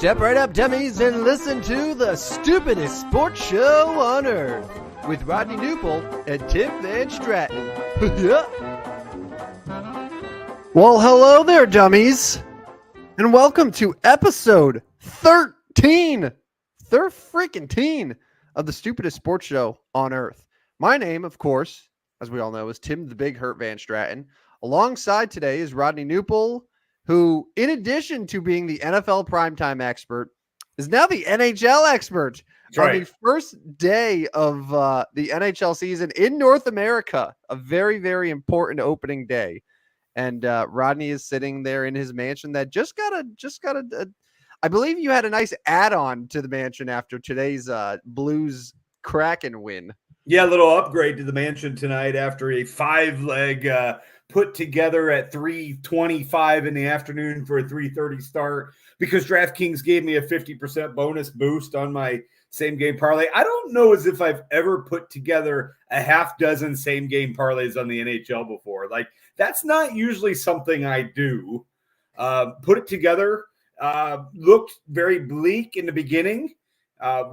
Step right up, dummies, and listen to the stupidest sports show on earth with Rodney Knuppel and Tim Van Stratton. Well, hello there, dummies, and welcome to episode 13 of the stupidest sports show on earth. My name, of course, as we all know, is Tim the Big Hurt Van Stratton. Alongside today is Rodney Knuppel, who, in addition to being the NFL primetime expert, is now the NHL expert. That's on the first day of the NHL season in North America. A very, very important opening day. And Rodney is sitting there in his mansion that just got a I believe you had a nice add-on to the mansion after today's Blues Kraken win. Yeah, a little upgrade to the mansion tonight after a 5-leg put together at 3:25 in the afternoon for a 3:30 start because DraftKings gave me a 50% bonus boost on my same game parlay. I don't know as if I've ever put together a half dozen same game parlays on the NHL before. Like, that's not usually something I do. Put it together. Looked very bleak in the beginning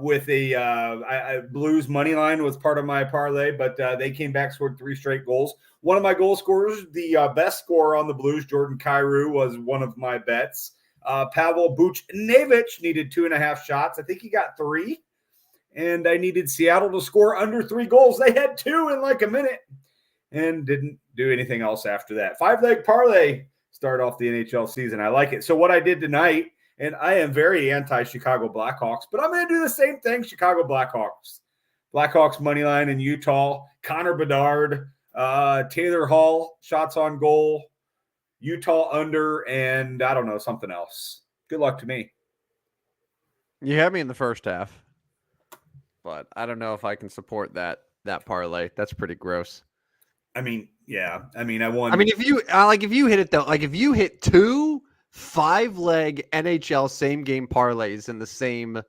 with a Blues money line was part of my parlay, but they came back, scored 3 straight goals. One of my goal scorers, the best scorer on the Blues, Jordan Kyrou, was one of my bets. Pavel Buchnevich needed 2.5 shots. I think he got 3. And I needed Seattle to score under 3 goals. They had 2 in like a minute and didn't do anything else after that. 5-leg parlay start off the NHL season. I like it. So what I did tonight, and I am very anti-Chicago Blackhawks, but I'm going to do the same thing, Chicago Blackhawks. Blackhawks money line in Utah, Connor Bedard, Taylor Hall, shots on goal, Utah under, and I don't know, something else. Good luck to me. You had me in the first half, but I don't know if I can support that parlay. That's pretty gross. I mean, yeah. I mean, I won. I mean, if you hit it though, like if you hit 2 5-leg NHL same game parlays in the same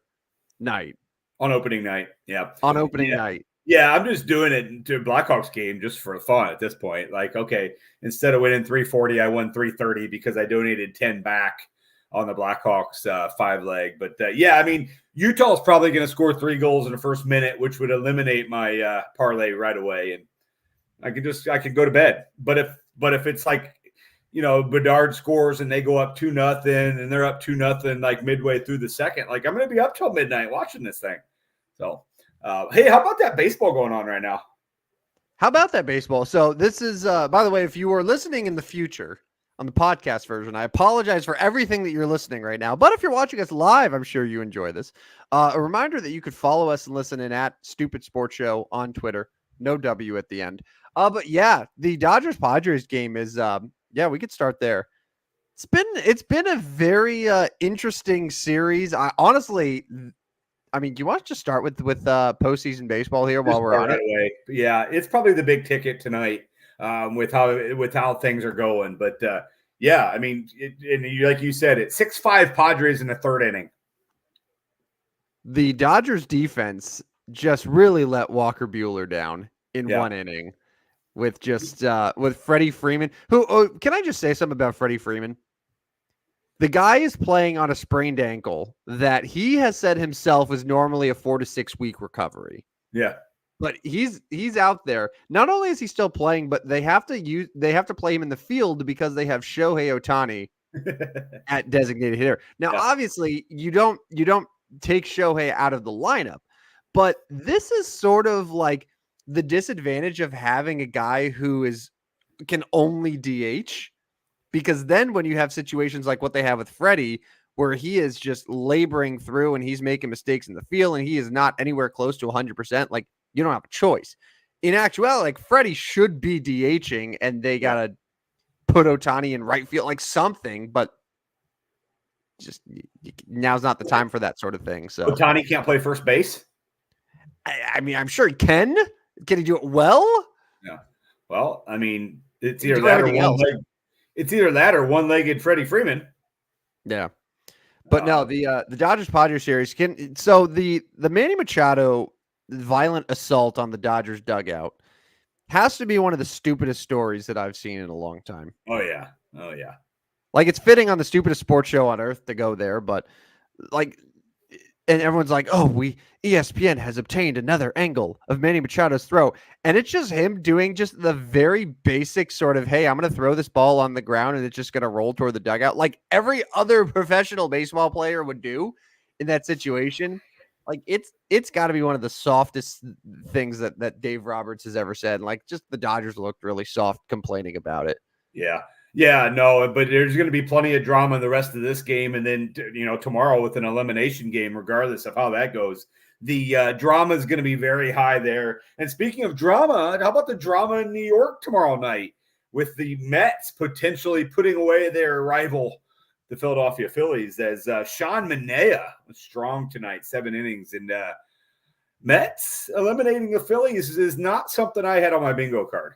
night on opening night, yeah. On opening night, yeah. I'm just doing it to a Blackhawks game just for fun at this point. Like, okay, instead of winning 340, I won 330 because I donated 10 back on the Blackhawks 5-leg. But yeah, I mean, Utah is probably going to score 3 goals in the first minute, which would eliminate my parlay right away, and I could go to bed. But if it's like, you know, Bedard scores and they go up 2-0 and they're up 2-0 like midway through the second, like I'm going to be up till midnight watching this thing. So, hey, how about that baseball going on right now? How about that baseball? So this is, by the way, if you are listening in the future on the podcast version, I apologize for everything that you're listening right now. But if you're watching us live, I'm sure you enjoy this. A reminder that you could follow us and listen in at Stupid Sports Show on Twitter. No W at the end. But yeah, the Dodgers-Padres game is, yeah, we could start there. It's been a very interesting series. Honestly, I mean, do you want to just start with postseason baseball here while we're on it? Away. Yeah, it's probably the big ticket tonight with how things are going. But yeah, I mean, like you said, it's 6-5 Padres in the 3rd inning. The Dodgers defense just really let Walker Buehler down in 1 inning with just with Freddie Freeman. Can I just say something about Freddie Freeman? The guy is playing on a sprained ankle that he has said himself is normally a 4 to 6 week recovery. Yeah. But he's out there. Not only is he still playing, but they have to play him in the field because they have Shohei Ohtani at designated hitter. Now, obviously, you don't take Shohei out of the lineup, but this is sort of like the disadvantage of having a guy who can only DH, because then when you have situations like what they have with Freddie, where he is just laboring through and he's making mistakes in the field and he is not anywhere close to 100%, like you don't have a choice. In actuality, like Freddie should be DHing and they got to put Ohtani in right field, like something, but just now's not the time for that sort of thing. So Ohtani can't play first base. I mean, I'm sure he can. Can he do it well? Yeah. Well, I mean, it's either that or one-legged. It's either that or one-legged Freddie Freeman. Yeah. But no, the Dodgers-Padres series so the Manny Machado violent assault on the Dodgers dugout has to be one of the stupidest stories that I've seen in a long time. Oh yeah. Like, it's fitting on the stupidest sports show on earth to go there, but like, and everyone's like, "Oh, ESPN has obtained another angle of Manny Machado's throw," and it's just him doing just the very basic sort of, "Hey, I'm going to throw this ball on the ground and it's just going to roll toward the dugout," like every other professional baseball player would do in that situation. Like it's got to be one of the softest things that Dave Roberts has ever said. Like just the Dodgers looked really soft complaining about it. Yeah. Yeah, no, but there's going to be plenty of drama in the rest of this game. And then, tomorrow with an elimination game, regardless of how that goes, the drama is going to be very high there. And speaking of drama, how about the drama in New York tomorrow night with the Mets potentially putting away their rival, the Philadelphia Phillies, as Sean Manaea was strong tonight, 7 innings. And Mets eliminating the Phillies is not something I had on my bingo card.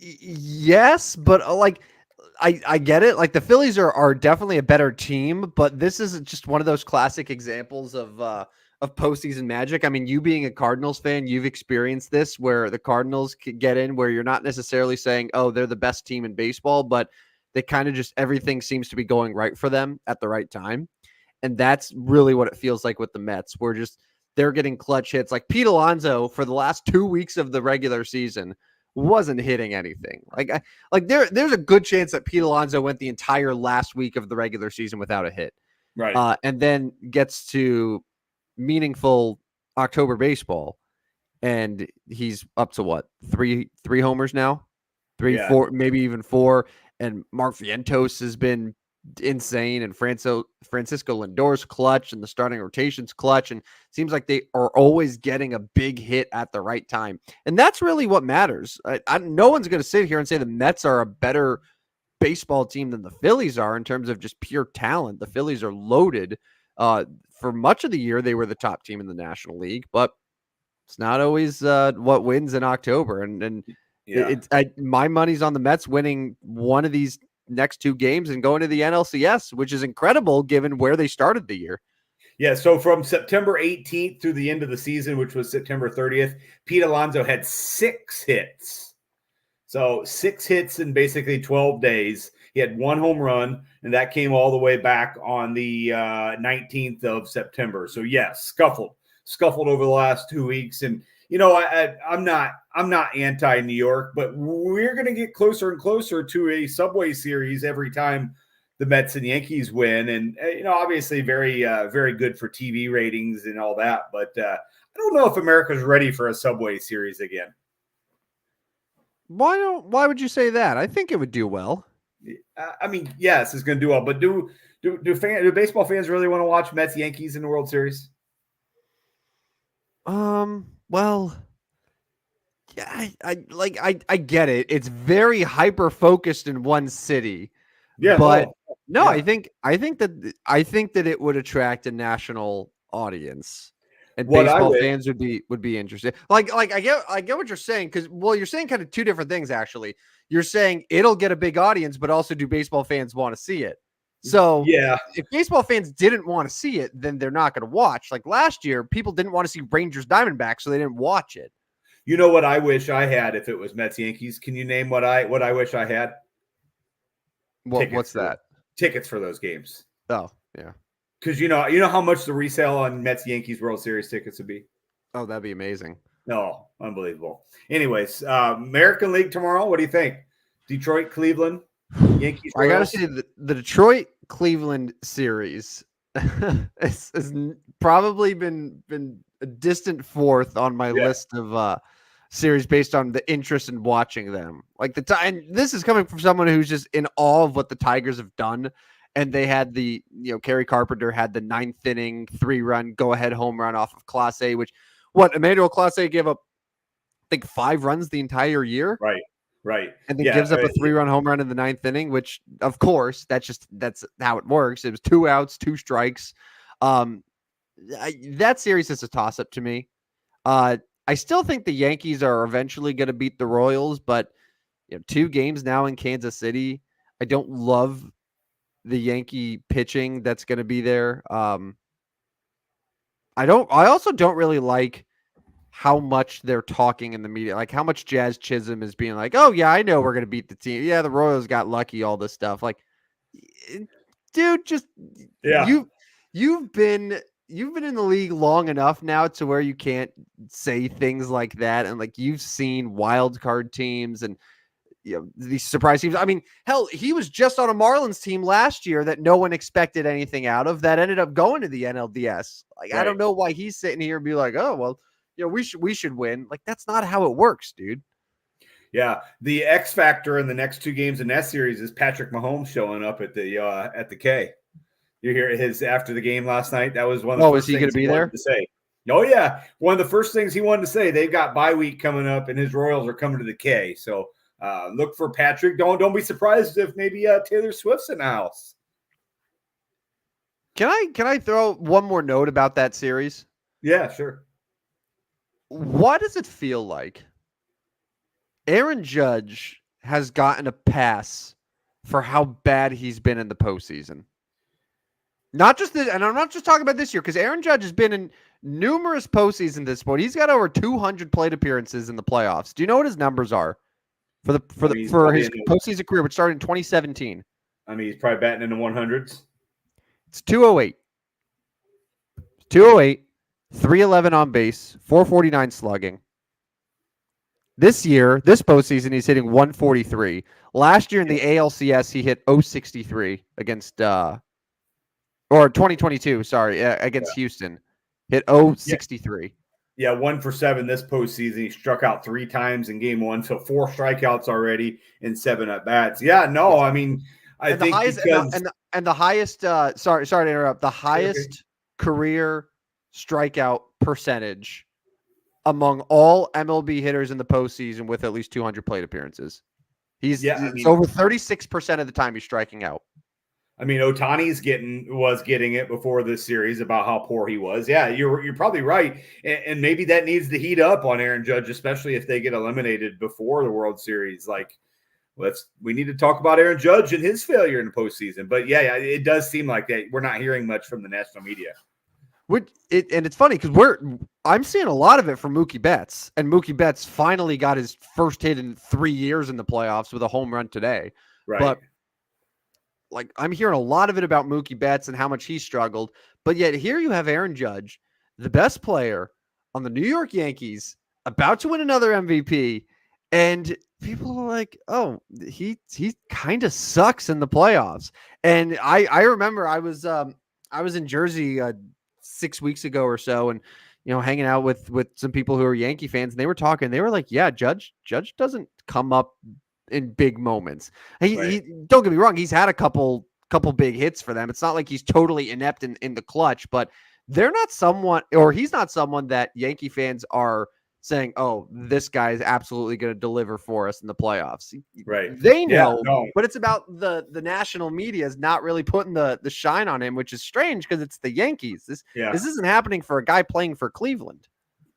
Yes, but I get it. Like the Phillies are definitely a better team, but this is just one of those classic examples of postseason magic. I mean, you being a Cardinals fan, you've experienced this where the Cardinals get in where you're not necessarily saying, "Oh, they're the best team in baseball," but they kind of just everything seems to be going right for them at the right time. And that's really what it feels like with the Mets. They're getting clutch hits. Like Pete Alonso for the last 2 weeks of the regular season wasn't hitting anything. There's a good chance that Pete Alonso went the entire last week of the regular season without a hit. Right. And then gets to meaningful October baseball. And he's up to what? Three homers now? Four, maybe even 4. And Mark Vientos has been insane, and Francisco Lindor's clutch, and the starting rotation's clutch, and seems like they are always getting a big hit at the right time, and that's really what matters. No one's going to sit here and say the Mets are a better baseball team than the Phillies are in terms of just pure talent. The Phillies are loaded. For much of the year, they were the top team in the National League, but it's not always what wins in October, and my money's on the Mets winning one of these next 2 games and going to the NLCS, which is incredible given where they started the year. Yeah, so from September 18th through the end of the season, which was September 30th, Pete Alonso had 6 hits. So 6 hits in basically 12 days. He had 1 home run, and that came all the way back on the 19th of September. So yes, scuffled over the last 2 weeks. And I'm not anti New York, but we're going to get closer and closer to a Subway Series every time the Mets and Yankees win. And, obviously very, very good for TV ratings and all that. But I don't know if America's ready for a Subway Series again. Why would you say that? I think it would do well. I mean, yes, it's going to do well. But do baseball fans really want to watch Mets Yankees in the World Series? Well, yeah, I get it. It's very hyper focused in one city. Yeah, but no, yeah. I think that it would attract a national audience, and baseball fans would be interested. Like I get what you're saying, because you're saying kind of 2 different things actually. You're saying it'll get a big audience, but also do baseball fans want to see it? So yeah, if baseball fans didn't want to see it, then they're not going to watch. Like last year, people didn't want to see Rangers Diamondbacks, so they didn't watch it. You know what I wish I had if it was Mets Yankees? Can you name what I wish I had? What's that? Tickets for those games. Oh, yeah. Because you know how much the resale on Mets Yankees World Series tickets would be? Oh, that'd be amazing. No, unbelievable. Anyways, American League tomorrow. What do you think? Detroit, Cleveland, Yankees. I gotta say the Detroit Cleveland series has probably been a distant 4th on my list of series based on the interest in watching them. Like and this is coming from someone who's just in awe of what the Tigers have done. And they had Kerry Carpenter had the 9th inning 3-run go-ahead home run off of Clase, which Emmanuel Clase gave up, I think, 5 runs the entire year. Right. And then gives up a 3-run home run in the 9th inning, which, of course, that's how it works. It was 2 outs, 2 strikes. That series is a toss-up to me. I still think the Yankees are eventually going to beat the Royals, but 2 games now in Kansas City. I don't love the Yankee pitching that's going to be there. I also don't really like how much they're talking in the media, like how much Jazz Chisholm is being like, "Oh yeah, I know we're going to beat the team. Yeah, the Royals got lucky, all this stuff." Like dude, just Yeah. you've been in the league long enough now to where you can't say things like that, and like you've seen wild card teams and these surprise teams. I mean, hell, he was just on a Marlins team last year that no one expected anything out of that ended up going to the NLDS. Like, I don't know why he's sitting here and be like, oh well, we should win. Like, that's not how it works, dude. Yeah, the X factor in the next 2 games in that series is Patrick Mahomes showing up at the K. You hear his after the game last night. That was one of the first is he going to be there? To say, oh yeah, one of the first things he wanted to say. They've got bye week coming up, and his Royals are coming to the K. So look for Patrick. Don't be surprised if maybe Taylor Swift's in the house. Can I throw one more note about that series? Yeah, sure. What does it feel like? Aaron Judge has gotten a pass for how bad he's been in the postseason. Not just this, and I'm not just talking about this year, because Aaron Judge has been in numerous postseasons at this point. He's got over 200 plate appearances in the playoffs. Do you know what his numbers are for his postseason career, which started in 2017? I mean, he's probably batting in the 100s. It's 208. 208, 311 on base, 449 slugging. This year, this postseason, he's hitting 143. Last year in the ALCS, he hit 063 against, or 2022, sorry, against Houston. Hit 063. Yeah, 1 for 7 this postseason. He struck out 3 times in game 1, so 4 strikeouts already in 7 at bats. Yeah, no, I mean, I think the highest. Sorry to interrupt. The highest career strikeout percentage among all MLB hitters in the postseason with at least 200 plate appearances. He's over 36% of the time he's striking out. I mean, Ohtani's was getting it before this series about how poor he was. Yeah, you're probably right, and maybe that needs to heat up on Aaron Judge, especially if they get eliminated before the World Series. Like, we need to talk about Aaron Judge and his failure in the postseason. But yeah, it does seem like that we're not hearing much from the national media. And it's funny because I'm seeing a lot of it from Mookie Betts, and Mookie Betts finally got his first hit in 3 years in the playoffs with a home run today. Right. But like, I'm hearing a lot of it about Mookie Betts and how much he struggled. But yet here you have Aaron Judge, the best player on the New York Yankees, about to win another MVP, and people are like, oh, he kind of sucks in the playoffs. And I remember I was in Jersey 6 weeks ago or so, and hanging out with some people who are Yankee fans, and they were talking. They were like, yeah, Judge doesn't come up in big moments. He don't get me wrong, he's had a couple big hits for them. It's not like he's totally inept in the clutch, but he's not someone that Yankee fans are saying, oh, this guy is absolutely going to deliver for us in the playoffs. Right. They know, but it's about the national media is not really putting the shine on him, which is strange because it's the Yankees. This isn't happening for a guy playing for Cleveland.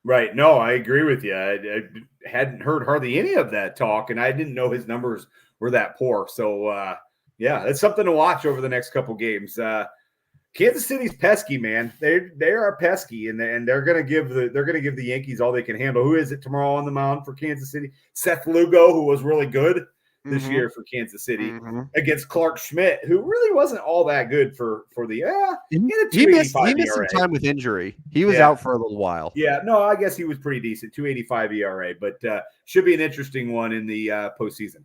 Right. No, I agree with you. I hadn't heard hardly any of that talk, and I didn't know his numbers were that poor. So, it's something to watch over the next couple games. Kansas City's pesky, man. They are pesky, and they're going to give the Yankees all they can handle. Who is it tomorrow on the mound for Kansas City? Seth Lugo, who was really good this year for Kansas City, against Clark Schmidt, who really wasn't all that good for the he missed some time with injury. He was out for a little while. Yeah, no, I guess he was pretty decent, 2.85 ERA, but should be an interesting one in the postseason.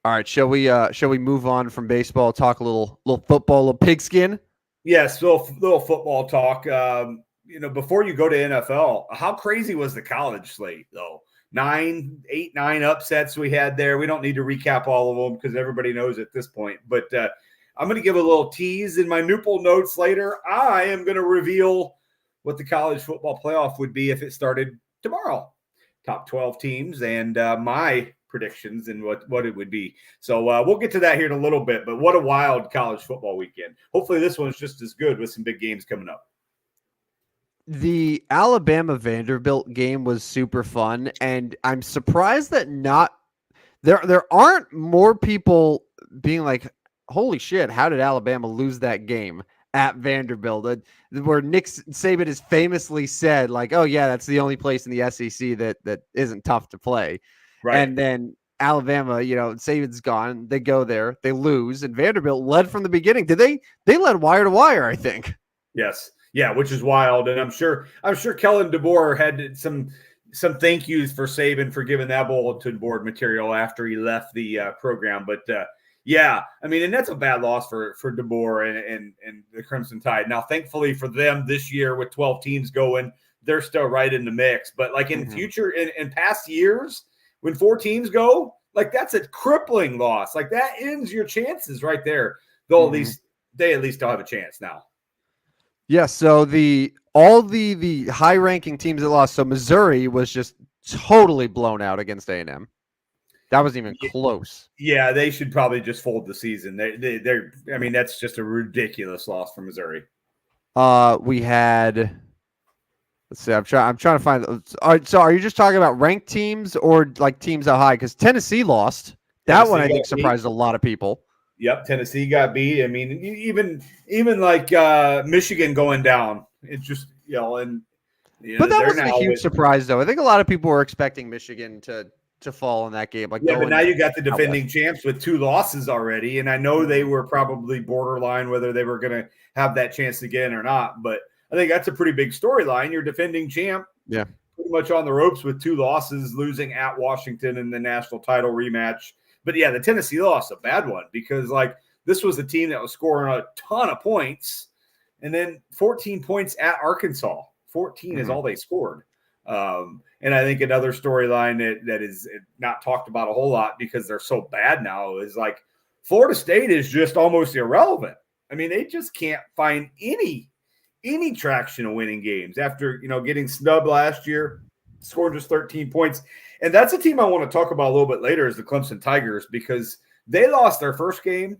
All right, shall we move on from baseball? Talk a little football, a little pigskin. Yes, little football talk. Before you go to NFL, how crazy was the college slate though? 9 upsets we had there. We don't need to recap all of them because everybody knows at this point. But I'm going to give a little tease in my Knuppel Knotes later. I am going to reveal what the college football playoff would be if it started tomorrow. Top 12 teams and my predictions and what it would be. So we'll get to that here in a little bit. But what a wild college football weekend. Hopefully this one's just as good with some big games coming up. The Alabama-Vanderbilt game was super fun, and I'm surprised that there aren't more people being like, holy shit, how did Alabama lose that game at Vanderbilt? Where Nick Saban has famously said, like, oh, yeah, that's the only place in the SEC that isn't tough to play. Right. And then Alabama, Saban's gone. They go there, they lose, and Vanderbilt led from the beginning. They led wire to wire, I think. Yes. Yeah, which is wild. And I'm sure Kellen DeBoer had some thank yous for Saban for giving that bulletin board material after he left the program. But yeah, I mean, and that's a bad loss for DeBoer and the Crimson Tide. Now, thankfully for them this year with 12 teams going, they're still right in the mix. But like in future, in past years, when 4 teams go, like that's a crippling loss. Like that ends your chances right there. They'll they at least don't have a chance now. Yeah, so all the high-ranking teams that lost, so Missouri was just totally blown out against A&M. That wasn't even close. Yeah, they should probably just fold the season. They're I mean, that's just a ridiculous loss for Missouri. We had, let's see, I'm trying to find. All right, so are you just talking about ranked teams or like teams that high? Because Tennessee lost. That one I think surprised a lot of people. Yep, Tennessee got beat. I mean, even like Michigan going down. It's just and but that wasn't a huge surprise though. I think a lot of people were expecting Michigan to fall in that game. Like but now you got the defending champs with 2 losses already, and I know they were probably borderline whether they were going to have that chance again or not. But I think that's a pretty big storyline. You're defending champ, pretty much on the ropes with 2 losses, losing at Washington in the national title rematch. But yeah, the Tennessee loss, a bad one, because like this was a team that was scoring a ton of points, and then 14 points at Arkansas. 14 is all they scored. And I think another storyline that is not talked about a whole lot because they're so bad now is like Florida State is just almost irrelevant. I mean, they just can't find any traction of winning games after getting snubbed last year, scored just 13 points. And that's a team I want to talk about a little bit later is the Clemson Tigers, because they lost their first game,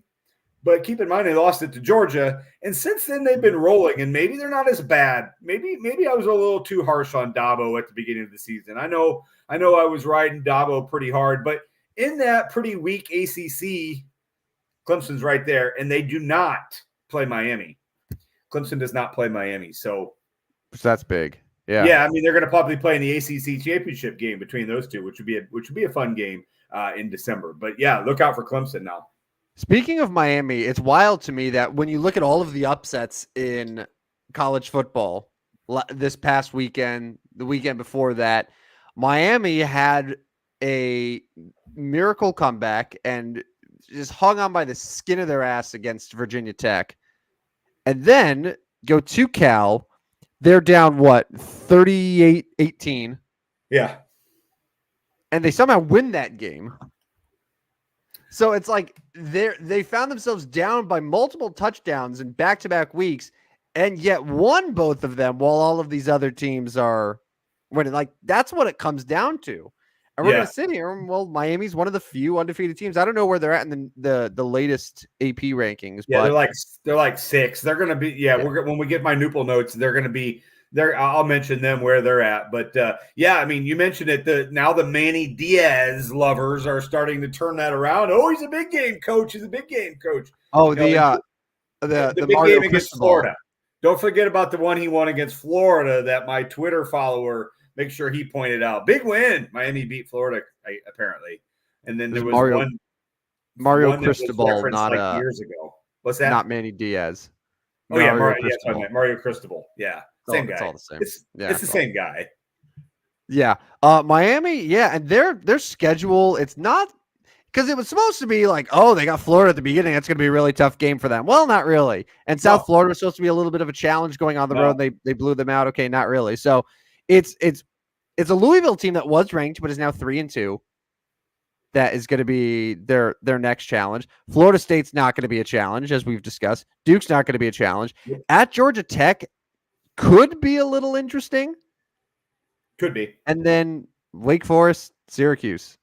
but keep in mind they lost it to Georgia. And since then they've been rolling, and maybe they're not as bad. Maybe I was a little too harsh on Dabo at the beginning of the season. I know I was riding Dabo pretty hard, but in that pretty weak ACC, Clemson's right there, and they do not play Miami. Clemson does not play Miami, so that's big. Yeah, I mean they're going to probably play in the ACC championship game between those two, which would be a fun game in December. But yeah, look out for Clemson now. Speaking of Miami, it's wild to me that when you look at all of the upsets in college football this past weekend, the weekend before that, Miami had a miracle comeback and just hung on by the skin of their ass against Virginia Tech, and then go to Cal. They're down, 38-18? Yeah. And they somehow win that game. So it's like they found themselves down by multiple touchdowns in back-to-back weeks, and yet won both of them while all of these other teams are winning. Like, that's what it comes down to. And we're going to sit here, and, well, Miami's one of the few undefeated teams. I don't know where they're at in the latest AP rankings. Yeah, but they're like 6. They're going to be when we get my Knuppel Knotes, they're going to be there. I'll mention them where they're at. But I mean, you mentioned it. Now the Manny Diaz lovers are starting to turn that around. Oh, he's a big game coach. He's a big game coach. Oh, the big Mario game against Cristobal. Florida. Don't forget about the one he won against Florida that my Twitter follower. Make sure he pointed out. Big win. Miami beat Florida, apparently. And then there was Mario Cristobal, not years ago. What's that? Not Manny Diaz. Oh, yeah, Mario Cristobal. Yeah, same guy. It's all the same. It's the same guy. Yeah. Miami, and their schedule, it's not because it was supposed to be like, oh, they got Florida at the beginning. That's going to be a really tough game for them. Well, not really. And South Florida was supposed to be a little bit of a challenge going on the road. They blew them out. Okay, not really. So it's a Louisville team that was ranked, but is now 3-2. That is going to be their next challenge. Florida State's not going to be a challenge, as we've discussed. Duke's not going to be a challenge. At Georgia Tech could be a little interesting. Could be. And then Wake Forest, Syracuse.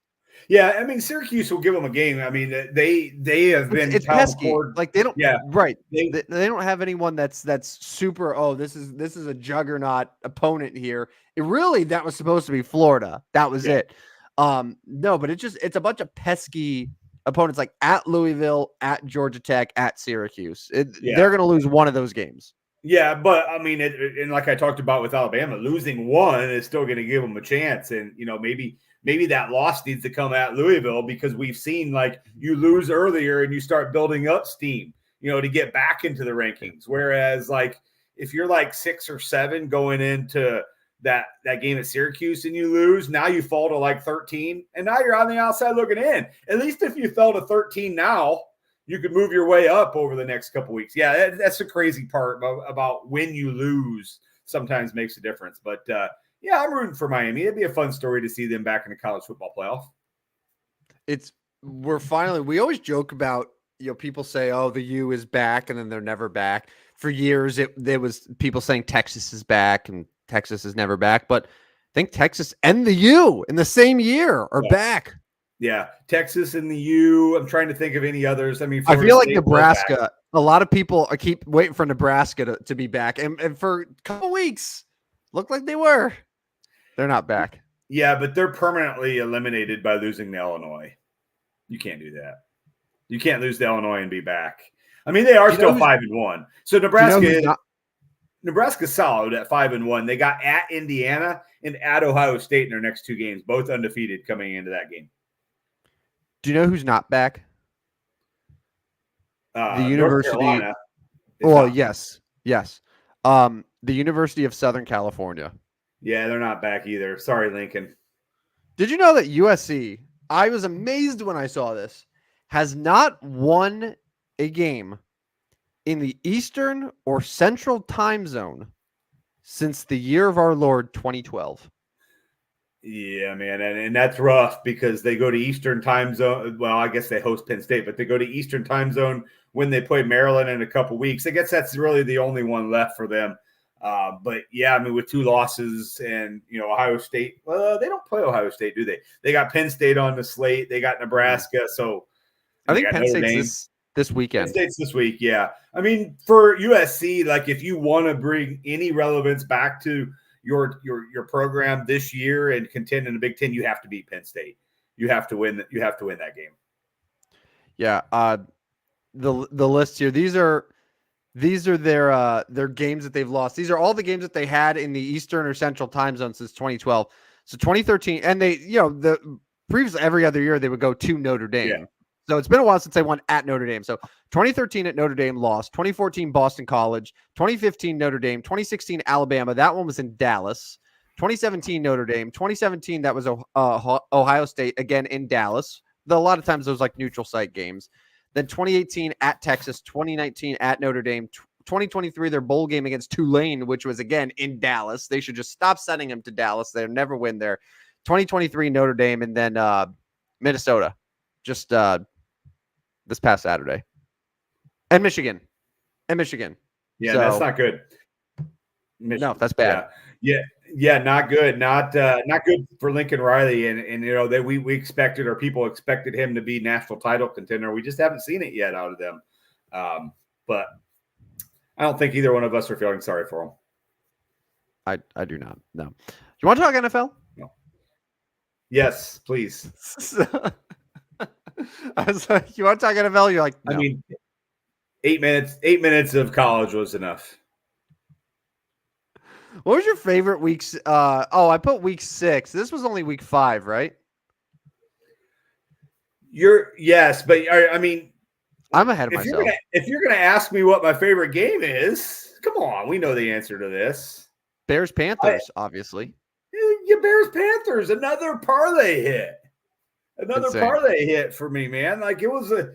Yeah, I mean, Syracuse will give them a game. I mean, they have been it's pesky. Like they don't. Yeah, right. They don't have anyone that's super. Oh, this is a juggernaut opponent here. That was supposed to be Florida. That was it. No, but it's a bunch of pesky opponents like at Louisville, at Georgia Tech, at Syracuse. They're going to lose one of those games. Yeah, but I mean, and like I talked about with Alabama, losing one is still going to give them a chance, and maybe maybe that loss needs to come at Louisville, because we've seen like you lose earlier and you start building up steam, to get back into the rankings. Whereas like if you're like 6 or 7 going into that game at Syracuse and you lose, now you fall to like 13 and now you're on the outside looking in. At least if you fell to 13 now, you could move your way up over the next couple weeks. Yeah, that's the crazy part about when you lose sometimes makes a difference. But yeah, I'm rooting for Miami. It'd be a fun story to see them back in the college football playoff. We always joke about, people say, oh, the U is back, and then they're never back. For years, there was people saying Texas is back, and Texas is never back. But I think Texas and the U in the same year are back. Yeah, Texas and the U. I'm trying to think of any others. I mean, I feel like Nebraska. A lot of people keep waiting for Nebraska to be back, and for a couple weeks, looked like they were. They're not back. Yeah, but they're permanently eliminated by losing to Illinois. You can't do that. You can't lose to Illinois and be back. I mean, they are still 5-1. So Nebraska's solid at 5-1. They got at Indiana and at Ohio State in their next 2 games, both undefeated coming into that game. Do you know who's not back? The University. North Carolina. Well, yes. The University of Southern California. Yeah, they're not back either. Sorry, Lincoln. Did you know that USC, I was amazed when I saw this, has not won a game in the Eastern or Central time zone since the year of our Lord 2012. Yeah, man, and that's rough because they go to Eastern time zone. Well, I guess they host Penn State, but they go to Eastern time zone when they play Maryland in a couple weeks. I guess that's really the only one left for them. But yeah, I mean, with 2 losses and, Ohio State, well, they don't play Ohio State, do they? They got Penn State on the slate. They got Nebraska. So I think Penn State's this weekend. Penn State's this week. Yeah. I mean, for USC, like if you want to bring any relevance back to your program this year and contend in the Big Ten, you have to beat Penn State. You have to win. You have to win that game. Yeah. The list here. These are their games that they've lost. These are all the games that they had in the Eastern or Central time zone since 2012. So 2013, and they, the previously every other year they would go to Notre Dame. Yeah. So it's been a while since they won at Notre Dame. So 2013 at Notre Dame lost. 2014 Boston College. 2015 Notre Dame. 2016 Alabama. That one was in Dallas. 2017 Notre Dame. 2017 that was Ohio State, again in Dallas. Though a lot of times those like neutral site games. Then 2018 at Texas. 2019 at Notre Dame. 2023 their bowl game against Tulane, which was again in Dallas. They should just stop sending them to Dallas. They'll never win there. 2023 Notre Dame, and then Minnesota. Just this past Saturday. And Michigan. Yeah, so, that's not good. No, that's bad. Yeah, not good. Not good for Lincoln Riley. And that we expected, or people expected him to be national title contender. We just haven't seen it yet out of them. But I don't think either one of us are feeling sorry for him. I do not. No. You want to talk NFL? No. Yes, please. I was like, you want to talk NFL? You're like, no. I mean, 8 minutes of college was enough. What was your favorite weeks? I put week 6. This was only week 5, right? Yes, but I mean, I'm ahead of myself. If you're gonna ask me what my favorite game is, come on, we know the answer to this. Bears Panthers, obviously. Yeah, Bears Panthers, another parlay hit. Another parlay hit for me, man. Like it was a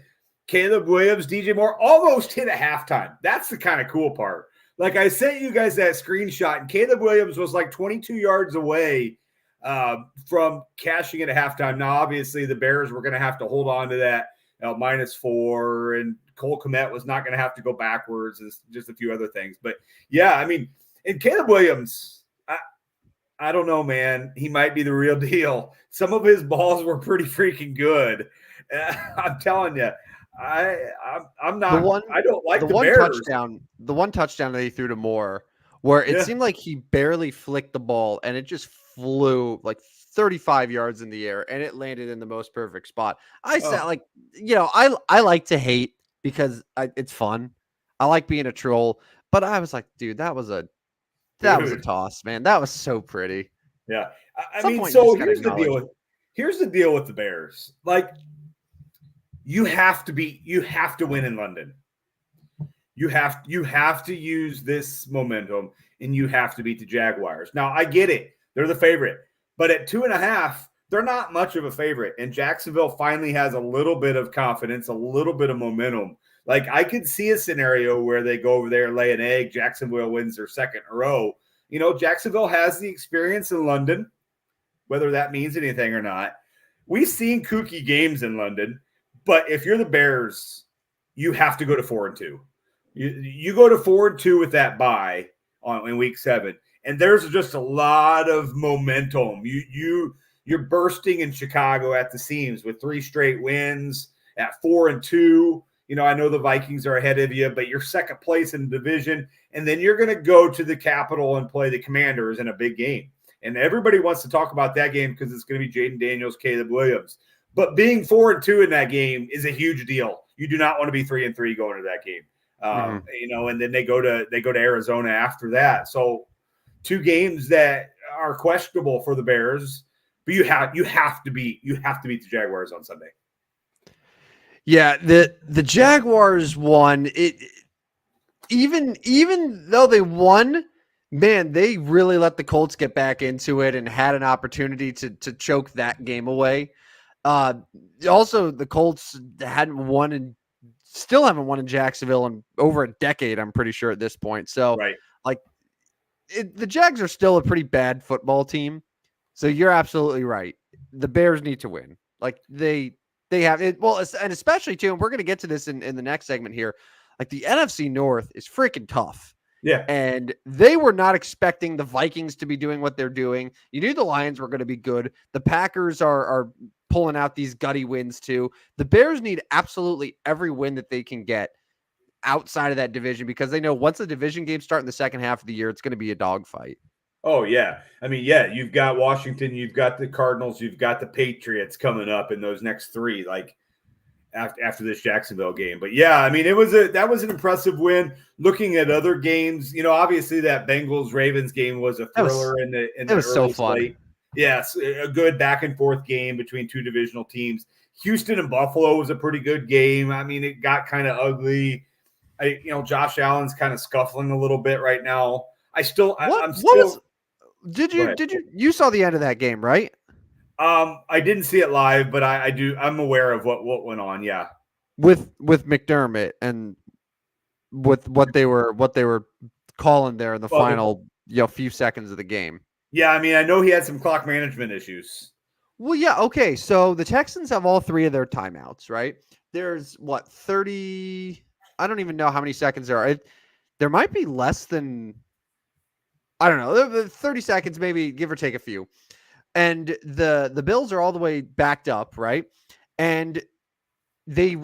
Caleb Williams, DJ Moore almost hit at halftime. That's the kind of cool part. Like I sent you guys that screenshot, and Caleb Williams was like 22 yards away from cashing it at halftime. Now, obviously, the Bears were going to have to hold on to that -4, and Cole Kmet was not going to have to go backwards, and just a few other things. But yeah, I mean, and Caleb Williams, I don't know, man. He might be the real deal. Some of his balls were pretty freaking good. I'm telling you, I'm not. I don't like the Bears. The one touchdown that he threw to Moore, where it seemed like he barely flicked the ball, and it just flew like 35 yards in the air, and it landed in the most perfect spot. I like to hate because it's fun. I like being a troll, but I was like, dude, that was a toss, man. That was so pretty. Yeah. I mean, so here's the deal. Here's the deal with the Bears. Like, you have to win in London. You have to use this momentum, and you have to beat the Jaguars. Now, I get it. They're the favorite. But at 2.5, they're not much of a favorite. And Jacksonville finally has a little bit of confidence, a little bit of momentum. Like, I could see a scenario where they go over there and lay an egg. Jacksonville wins their second in a row. You know, Jacksonville has the experience in London, whether that means anything or not. We've seen kooky games in London, but if you're the Bears, you have to go to 4-2. You go to 4-2 with that bye in week 7, and there's just a lot of momentum. You're bursting in Chicago at the seams with 3 straight wins at 4-2. You know, I know the Vikings are ahead of you, but you're second place in the division, and then you're going to go to the Capitol and play the Commanders in a big game. And everybody wants to talk about that game because it's going to be Jaden Daniels, Caleb Williams. But being 4-2 in that game is a huge deal. You do not want to be 3-3 going to that game. You know, and then they go to Arizona after that. So 2 games that are questionable for the Bears, but you have to beat the Jaguars on Sunday. Yeah, the Jaguars won. Even though they won, man, they really let the Colts get back into it and had an opportunity to choke that game away. Also, the Colts still haven't won in Jacksonville in over a decade, I'm pretty sure at this point. So, right. The Jags are still a pretty bad football team. So you're absolutely right. The Bears need to win. Like they have it. Well, and especially too, and we're going to get to this in the next segment here. Like the NFC North is freaking tough. Yeah. And they were not expecting the Vikings to be doing what they're doing. You knew the Lions were going to be good. The Packers are pulling out these gutty wins too. The Bears need absolutely every win that they can get outside of that division because they know once the division games start in the second half of the year, it's going to be a dogfight. Oh, yeah. I mean, yeah, you've got Washington, you've got the Cardinals, you've got the Patriots coming up in those next 3, like after this Jacksonville game. But yeah, I mean, that was an impressive win. Looking at other games, you know, obviously that Bengals-Ravens game was a thriller in the early so fun. slate. Yes, a good back and forth game between 2 divisional teams. Houston and Buffalo was a pretty good game. I mean, it got kind of ugly. Josh Allen's kind of scuffling a little bit right now. Did you saw the end of that game, right? I didn't see it live, but I'm aware of what went on. Yeah. With McDermott and with what they were calling there in the final few seconds of the game. Yeah, I mean, I know he had some clock management issues. Well, yeah, okay. So the Texans have all 3 of their timeouts, right? There's 30. I don't even know how many seconds there are. There might be less than, I don't know, 30 seconds, maybe, give or take a few. And the Bills are all the way backed up, right? And they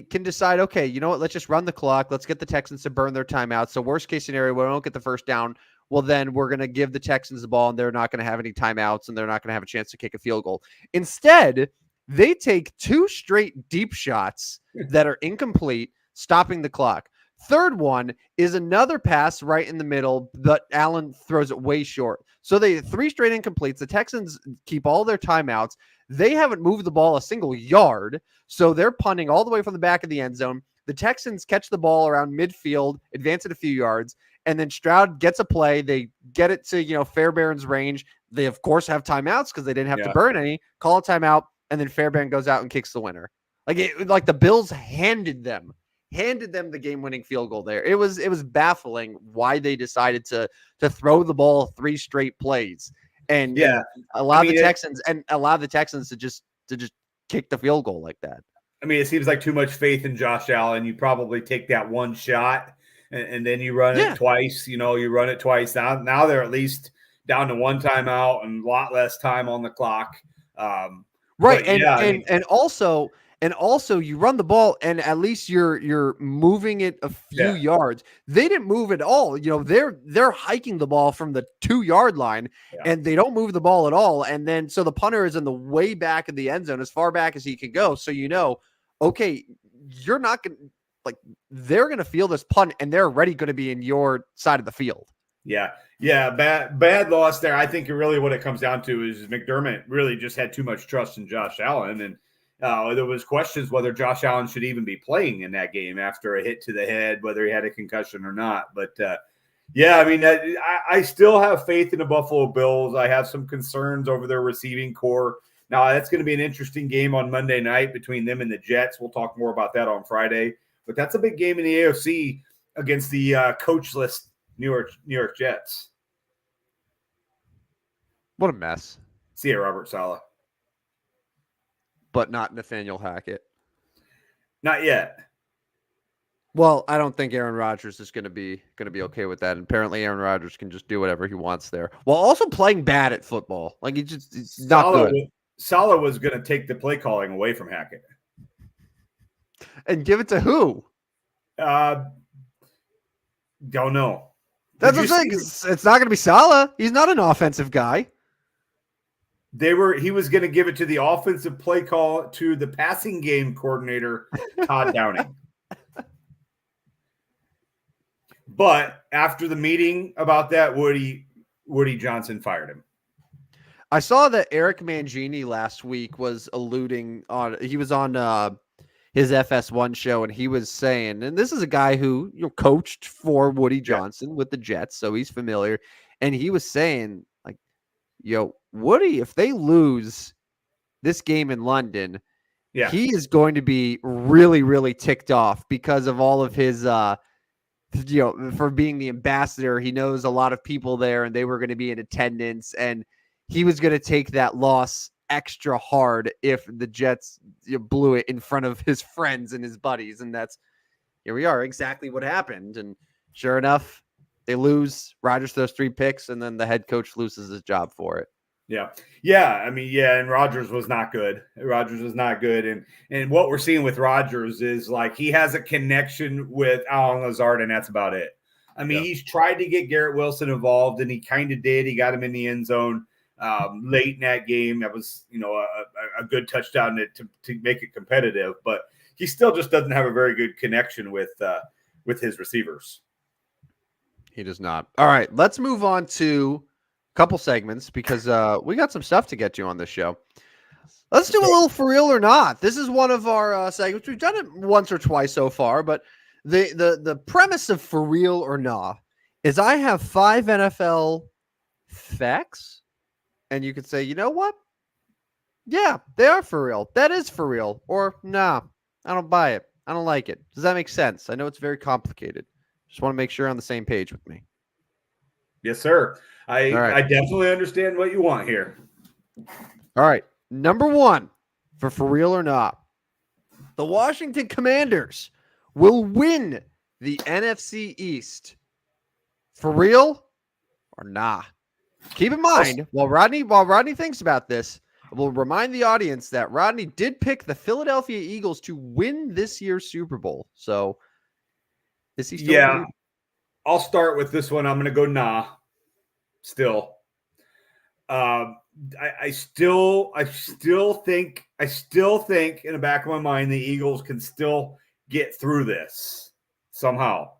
can decide, okay, you know what? Let's just run the clock. Let's get the Texans to burn their timeout. So worst case scenario, we don't get the first down. Well, then we're going to give the Texans the ball and they're not going to have any timeouts and they're not going to have a chance to kick a field goal. Instead, they take 2 straight deep shots that are incomplete, stopping the clock. Third one is another pass right in the middle, but Allen throws it way short. So they 3 straight incompletes. The Texans keep all their timeouts. They haven't moved the ball a single yard, so they're punting all the way from the back of the end zone. The Texans catch the ball around midfield, advance it a few yards, and then Stroud gets a play. They get it to Fairbairn's range. They, of course, have timeouts because they didn't have to burn any. Call a timeout, and then Fairbairn goes out and kicks the winner. Like the Bills handed them the game-winning field goal there. It was baffling why they decided to throw the ball 3 straight plays and allow the Texans to just kick the field goal like that. I mean, it seems like too much faith in Josh Allen. You probably take that one shot and then you run it twice. You run it twice. Now they're at least down to 1 timeout and a lot less time on the clock. Right, and also you run the ball and at least you're moving it a few yards. They didn't move at all. They're hiking the ball from the 2-yard line and they don't move the ball at all. And then so the punter is in the way back of the end zone, as far back as he can go. So okay, you're not going to they're going to feel this punt and they're already going to be in your side of the field. Yeah. Bad loss there. I think really what it comes down to is McDermott really just had too much trust in Josh Allen. And there was questions whether Josh Allen should even be playing in that game after a hit to the head, whether he had a concussion or not. But yeah, I mean, I still have faith in the Buffalo Bills. I have some concerns over their receiving core. Now, that's going to be an interesting game on Monday night between them and the Jets. We'll talk more about that on Friday. But that's a big game in the AFC against the coachless New York Jets. What a mess. See ya, Robert Saleh. But not Nathaniel Hackett. Not yet. Well, I don't think Aaron Rodgers is going to be okay with that. And apparently, Aaron Rodgers can just do whatever he wants there, while also playing bad at football. Like it's not good. Saleh was going to take the play calling away from Hackett and give it to who? Don't know. That's what I'm saying. It's not going to be Saleh. He's not an offensive guy. He was going to give it to the offensive play call to the passing game coordinator, Todd Downing. But after the meeting about that, Woody Johnson fired him. I saw that Eric Mangini last week was alluding on. He was on his FS1 show, and he was saying, and this is a guy who coached for Woody Johnson with the Jets, so he's familiar. And he was saying, like, Woody, if they lose this game in London, he is going to be really, really ticked off because of all of his for being the ambassador. He knows a lot of people there, and they were going to be in attendance, and he was going to take that loss extra hard if the Jets blew it in front of his friends and his buddies. And here we are, exactly what happened. And sure enough, they lose. Rodgers throws 3 picks, and then the head coach loses his job for it. Yeah. I mean, and Rodgers was not good. And what we're seeing with Rodgers is like he has a connection with Allen Lazard, and that's about it. I mean, he's tried to get Garrett Wilson involved, and he kind of did. He got him in the end zone late in that game. That was, a good touchdown to make it competitive. But he still just doesn't have a very good connection with his receivers. He does not. All right, let's move on to couple segments because we got some stuff to get to on this show. Let's do a little for real or not. This is one of our segments. We've done it once or twice so far, but the premise of for real or not is I have 5 NFL facts, and you could say, you know what? Yeah, they are for real. That is for real. Or nah, I don't buy it. I don't like it. Does that make sense? I know it's very complicated. Just want to make sure you're on the same page with me. Yes, sir. I definitely understand what you want here. All right. Number 1 for real or not. The Washington Commanders will win the NFC East. For real or nah? Keep in mind, while Rodney thinks about this, we'll remind the audience that Rodney did pick the Philadelphia Eagles to win this year's Super Bowl. So is he still? Yeah. I'll start with this one. I'm going to go nah. Still, I still think in the back of my mind the Eagles can still get through this somehow.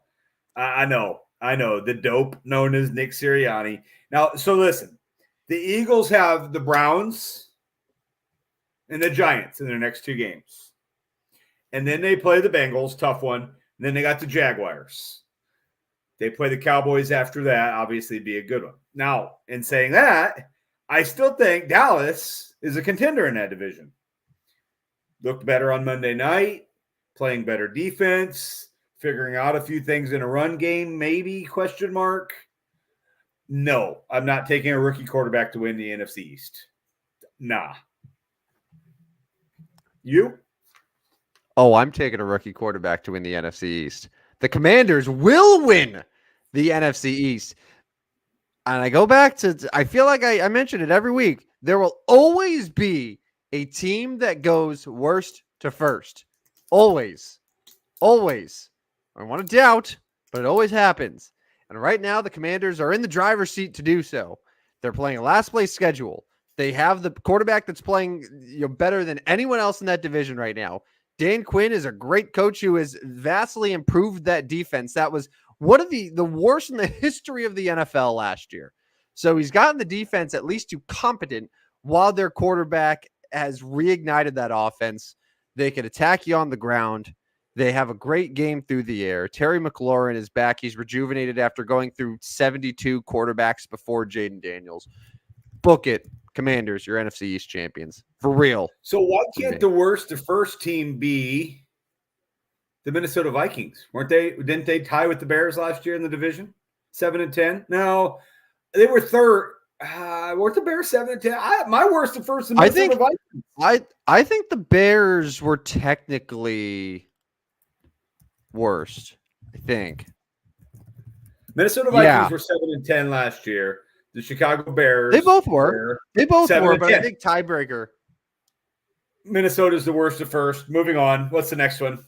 I know the dope known as Nick Sirianni. Now, so listen, the Eagles have the Browns and the Giants in their next 2 games, and then they play the Bengals, tough one. And then they got the Jaguars. They play the Cowboys after that. Obviously, it'd be a good one. Now, in saying that, I still think Dallas is a contender in that division. Looked better on Monday night, playing better defense, figuring out a few things in a run game, maybe, question mark. No, I'm not taking a rookie quarterback to win the NFC East. Nah. You? Oh, I'm taking a rookie quarterback to win the NFC East. The Commanders will win the NFC East. And I go back to, I feel like I mention it every week. There will always be a team that goes worst to first. Always. Always. I want to doubt, but it always happens. And right now, the Commanders are in the driver's seat to do so. They're playing a last place schedule. They have the quarterback that's playing better than anyone else in that division right now. Dan Quinn is a great coach who has vastly improved that defense. That was one of the worst in the history of the NFL last year. So he's gotten the defense at least to competent while their quarterback has reignited that offense. They can attack you on the ground. They have a great game through the air. Terry McLaurin is back. He's rejuvenated after going through 72 quarterbacks before Jaden Daniels. Book it. Commanders, your NFC East champions. For real. So why can't the worst of first team be the Minnesota Vikings? Didn't they tie with the Bears last year in the division? 7-10? No, they were third. Weren't the Bears 7-10? My worst of first, the Minnesota Vikings. I think the Bears were technically worst. I think Minnesota Vikings were 7-10 last year. The Chicago Bears. They both were. But I think tiebreaker. Minnesota's the worst of first. Moving on. What's the next one?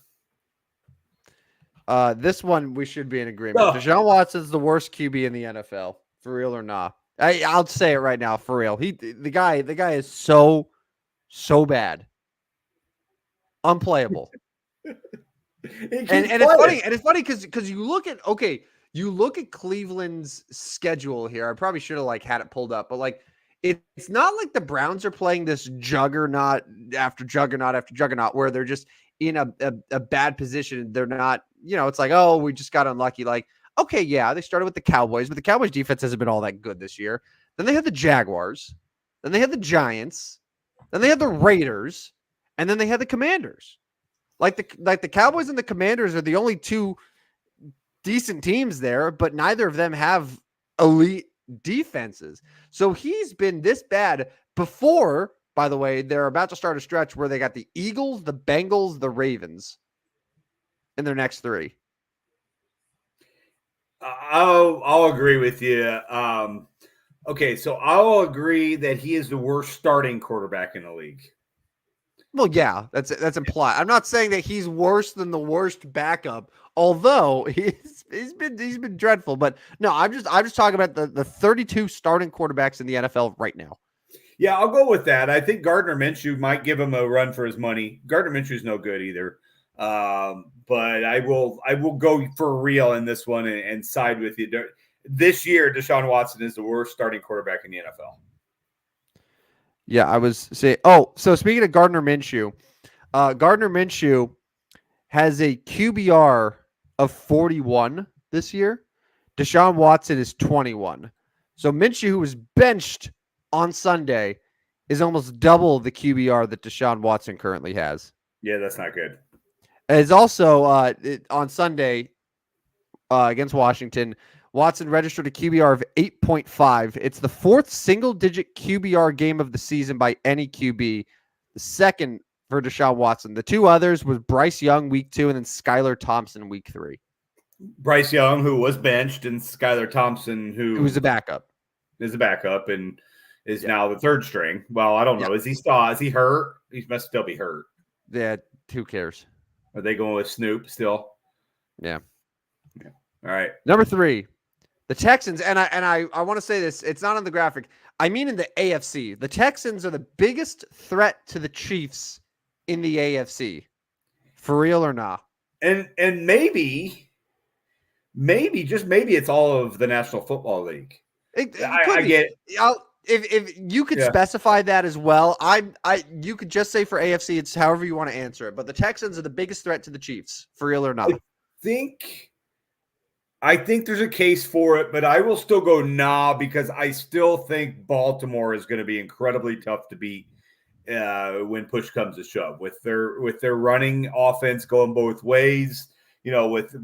This one we should be in agreement. Deshaun Watson's the worst QB in the NFL. For real or not? I'll say it right now. For real. The guy is so bad. Unplayable. It's funny because you look at Cleveland's schedule here. I probably should have had it pulled up, but it's not like the Browns are playing this juggernaut after juggernaut after juggernaut where they're just in a bad position. They're not, it's like, oh, we just got unlucky. Okay, yeah, they started with the Cowboys, but the Cowboys defense hasn't been all that good this year. Then they had the Jaguars, then they had the Giants, then they had the Raiders, and then they had the Commanders. The Cowboys and the Commanders are the only two decent teams there, but neither of them have elite defenses. So he's been this bad before, by the way, they're about to start a stretch where they got the Eagles, the Bengals, the Ravens in their next three. I'll agree with you. Okay, so I'll agree that he is the worst starting quarterback in the league. Well, yeah, that's implied. I'm not saying that he's worse than the worst backup, although he's been dreadful. But no, I'm just talking about the 32 starting quarterbacks in the NFL right now. Yeah, I'll go with that. I think Gardner Minshew might give him a run for his money. Gardner Minshew's no good either. But I will go for real in this one and side with you. This year, Deshaun Watson is the worst starting quarterback in the NFL. Yeah, I was saying. Oh, so speaking of Gardner Minshew has a QBR of 41 this year. Deshaun Watson is 21. So Minshew, who was benched on Sunday, is almost double the QBR that Deshaun Watson currently has. Yeah, that's not good. It's also on Sunday against Washington, Watson registered a QBR of 8.5. It's the fourth single-digit QBR game of the season by any QB. The second for Deshaun Watson. The two others was Bryce Young week 2 and then Skylar Thompson week 3. Bryce Young, who was benched, and Skylar Thompson, who was a backup. Is a backup and is now the third string. Well, I don't know. Is he hurt? He must still be hurt. Yeah, who cares? Are they going with Snoop still? Yeah. All right. Number 3. The Texans, and I want to say this, it's not on the graphic. I mean in the AFC. The Texans are the biggest threat to the Chiefs in the AFC. For real or not? And maybe just maybe it's all of the National Football League. I get it. If you could specify that as well, you could just say for AFC, it's however you want to answer it. But the Texans are the biggest threat to the Chiefs, for real or not? I think there's a case for it, but I will still go because I still think Baltimore is going to be incredibly tough to beat when push comes to shove with their running offense going both ways. With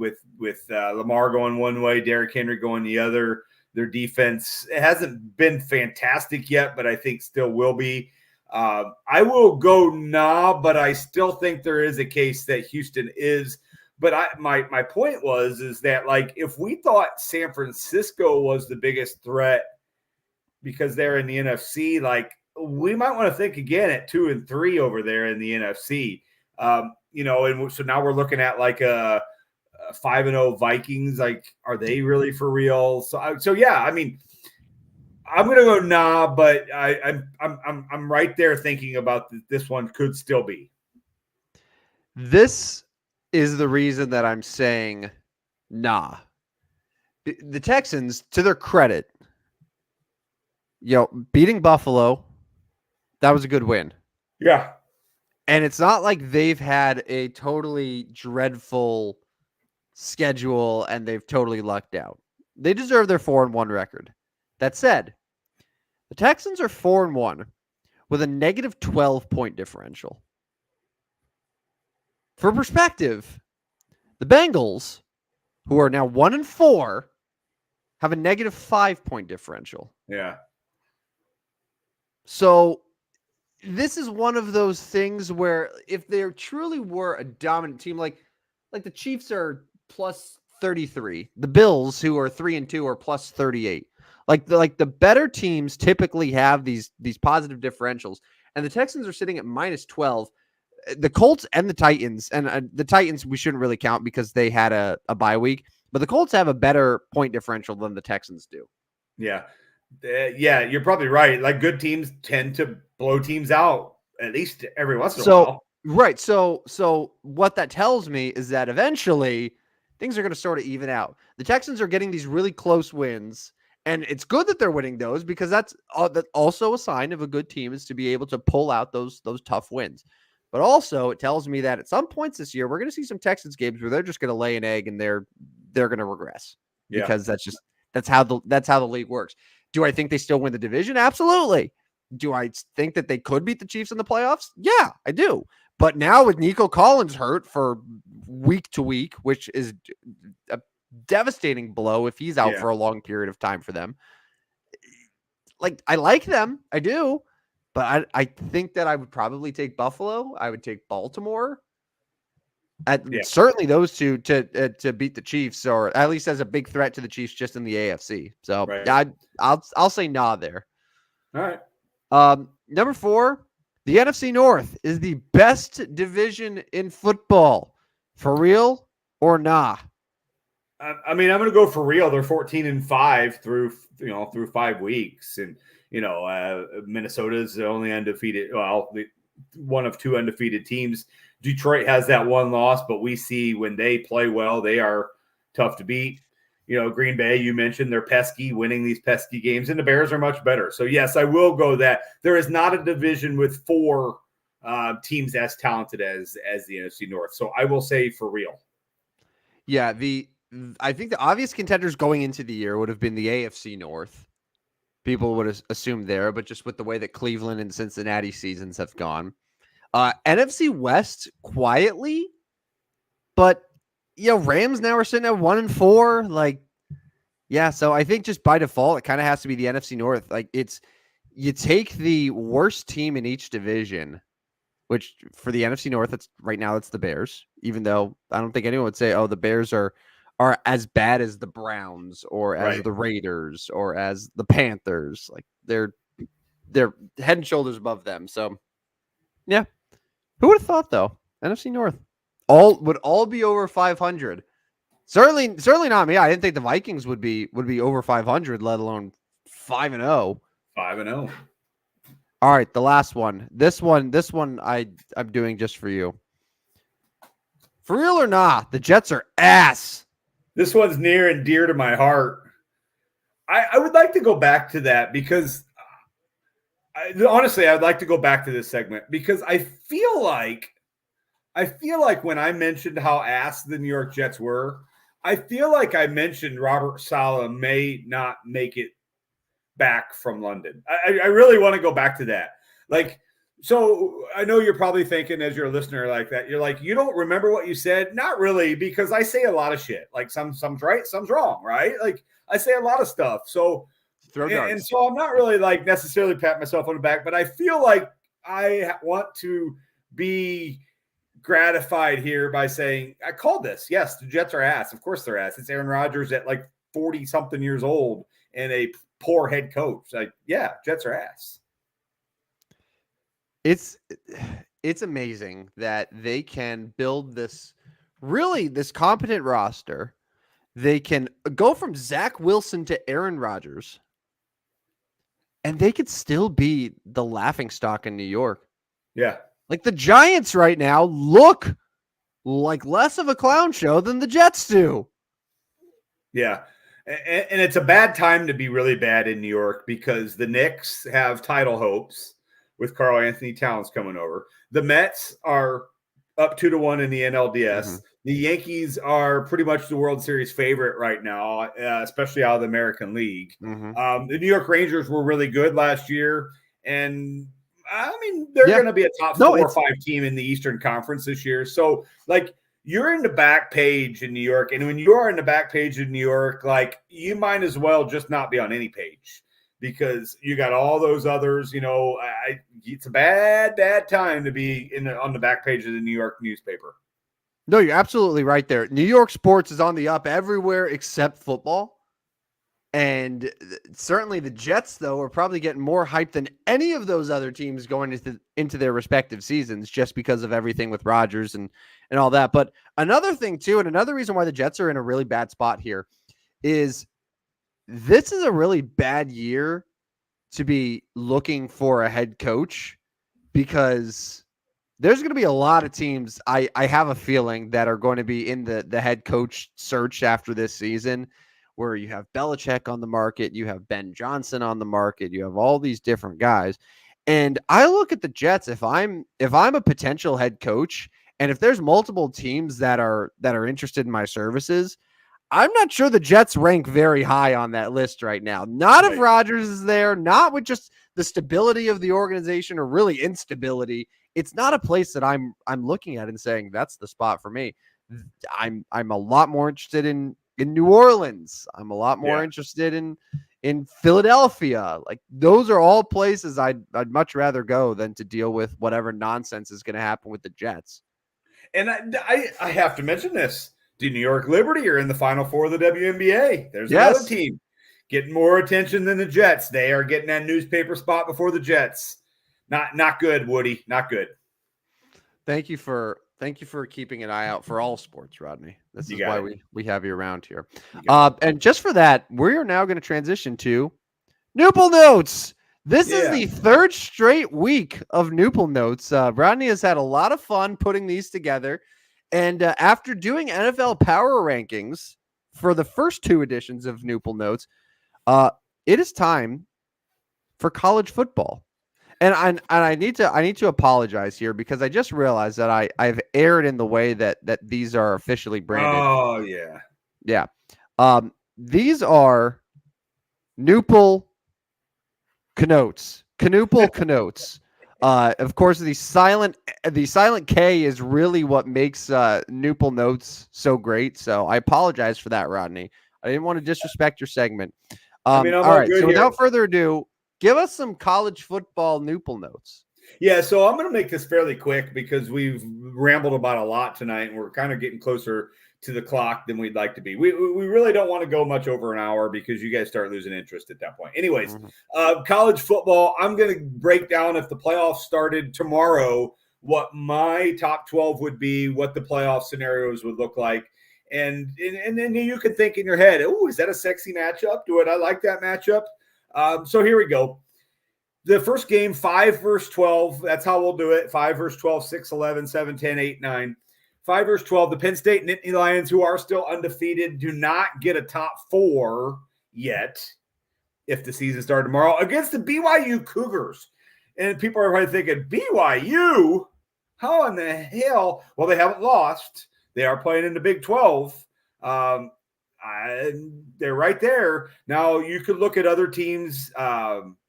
Lamar going one way, Derrick Henry going the other. Their defense, it hasn't been fantastic yet, but I think still will be. I will go but I still think there is a case that Houston is. But my point is that if we thought San Francisco was the biggest threat because they're in the NFC, we might want to think again at 2 and 3 over there in the NFC. And so now we're looking at a 5-0 Vikings. Are they really for real? So yeah, I mean, I'm gonna go but I'm right there thinking about this one could still be. This is the reason that I'm saying nah. the Texans, to their credit, beating Buffalo, that was a good win. Yeah. And it's not like they've had a totally dreadful schedule and they've totally lucked out. They deserve their 4-1 record. That said, the Texans are 4-1 with a negative 12-point differential. For perspective, the Bengals, who are now 1-4, have a negative 5-point differential. Yeah. So this is one of those things where if there truly were a dominant team, like the Chiefs are plus 33, the Bills, who are 3-2, are plus 38. Like the better teams typically have these positive differentials, and the Texans are sitting at minus 12. The Colts and the Titans, and the Titans we shouldn't really count because they had a bye week, but the Colts have a better point differential than the Texans do. Yeah. Yeah, you're probably right. Like good teams tend to blow teams out at least every once in a while. Right. So what that tells me is that eventually things are going to sort of even out. The Texans are getting these really close wins, and it's good that they're winning those because that's also a sign of a good team is to be able to pull out those tough wins. But also it tells me that at some points this year, we're going to see some Texans games where they're just going to lay an egg and they're going to regress because that's how the league works. Do I think they still win the division? Absolutely. Do I think that they could beat the Chiefs in the playoffs? Yeah, I do. But now with Nico Collins hurt for week to week, which is a devastating blow if he's out for a long period of time for them. Like, I like them. I do. But I think that I would probably take Buffalo. I would take Baltimore. Certainly those two to beat the Chiefs, or at least as a big threat to the Chiefs just in the AFC. So I'll say nah there. All right. Number 4, the NFC North is the best division in football. For real or nah? I mean, I'm going to go for real. They're 14-5 through 5 weeks, and Minnesota's the only undefeated. Well, one of 2 undefeated teams. Detroit has that one loss, but we see when they play well, they are tough to beat. Green Bay, you mentioned, they're pesky, winning these pesky games, and the Bears are much better. So, yes, I will go that. There is not a division with 4 teams as talented as the NFC North. So I will say for real. Yeah, I think the obvious contenders going into the year would have been the AFC North. People would have assumed there, but just with the way that Cleveland and Cincinnati seasons have gone. NFC West quietly, but Rams now are sitting at 1-4. Like, yeah, so I think just by default, it kind of has to be the NFC North. Like, you take the worst team in each division, which for the NFC North, it's the Bears, even though I don't think anyone would say, oh, the Bears are as bad as the Browns or as the Raiders or as the Panthers. Like, they're head and shoulders above them. So, yeah. Who would have thought, though? NFC North would all be over 500. Certainly not me. I didn't think the Vikings would be over 500, let alone 5-0. 5-0. All right, the last one. This one I'm doing just for you. For real or not, the Jets are ass. This one's near and dear to my heart. I would like to go back to that because honestly, I'd like to go back to this segment because I feel like when I mentioned how ass the New York Jets were, I feel like I mentioned Robert Saleh may not make it back from London. I really want to go back to that. Like, so I know you're probably thinking as you're a listener like that, you're like, you don't remember what you said? Not really, because I say a lot of shit. Like some's right, some's wrong, right? Like I say a lot of stuff. So and so I'm not really like necessarily pat myself on the back, but I feel like I want to be gratified here by saying I called this. Yes, the Jets are ass. Of course they're ass. It's Aaron Rodgers at like 40 something years old and a poor head coach. Like, yeah, Jets are ass. It's amazing that they can build this competent roster. They can go from Zach Wilson to Aaron Rodgers, and they could still be the laughingstock in New York. Yeah. Like the Giants right now look like less of a clown show than the Jets do. Yeah. And it's a bad time to be really bad in New York because the Knicks have title hopes with Karl Anthony Towns coming over. The Mets are up 2-1 in the NLDS. Mm-hmm. The Yankees are pretty much the World Series favorite right now, especially out of the American League. Mm-hmm. The New York Rangers were really good last year, and I mean they're going to be a top 4 or 5 team in the Eastern Conference this year. So, like, you're in the back page in New York, and when you are in the back page in New York, like, you might as well just not be on any page because you got all those others. It's a bad time to be on the back page of the New York newspaper. No, you're absolutely right there. New York sports is on the up everywhere except football. And certainly the Jets, though, are probably getting more hype than any of those other teams going into their respective seasons just because of everything with Rodgers and all that. But another thing, too, and another reason why the Jets are in a really bad spot here is this is a really bad year to be looking for a head coach because there's going to be a lot of teams, I have a feeling, that are going to be in the head coach search after this season, where you have Belichick on the market, you have Ben Johnson on the market, you have all these different guys. And I look at the Jets, if I'm a potential head coach, and if there's multiple teams that are interested in my services, I'm not sure the Jets rank very high on that list right now. Not if Rodgers is there, not with just the stability of the organization or really instability. It's not a place that I'm looking at and saying that's the spot for me. I'm a lot more interested in New Orleans. I'm a lot more interested in Philadelphia. Like, those are all places I'd much rather go than to deal with whatever nonsense is going to happen with the Jets. And I have to mention this. The New York Liberty are in the Final Four of the WNBA. There's another team getting more attention than the Jets. They are getting that newspaper spot before the Jets. Not good, Woody. Not good. Thank you for keeping an eye out for all sports, Rodney. This is why we have you around here. And just for that, we are now going to transition to Knuppel Knotes. This is the third straight week of Knuppel Knotes. Rodney has had a lot of fun putting these together. And after doing NFL power rankings for the first 2 editions of Knuppel Knotes, it is time for college football. And I need to apologize here because I just realized that I've erred in the way that these are officially branded. Oh yeah. Yeah. These are Knuppel Knotes. Knuppel Knotes. Of course, the silent K is really what makes Knuppel Knotes so great. So I apologize for that, Rodney. I didn't want to disrespect your segment. All right. So without further ado, give us some college football Knuppel Knotes. Yeah, so I'm going to make this fairly quick because we've rambled about a lot tonight, and we're kind of getting closer to the clock than we'd like to be. We really don't want to go much over an hour because you guys start losing interest at that point. Anyways, college football, I'm going to break down, if the playoffs started tomorrow, what my top 12 would be, what the playoff scenarios would look like. And then you can think in your head, oh, is that a sexy matchup? Do I like that matchup? So here we go. The first game, 5 versus 12. That's how we'll do it. 5 versus 12, 6, 11, 7, 10, 8, 9. 5 versus 12. The Penn State Nittany Lions, who are still undefeated, do not get a top 4 yet if the season started tomorrow against the BYU Cougars. And people are probably thinking, BYU? How in the hell? Well, they haven't lost. They are playing in the Big 12. They're right there. Now, you could look at other teams.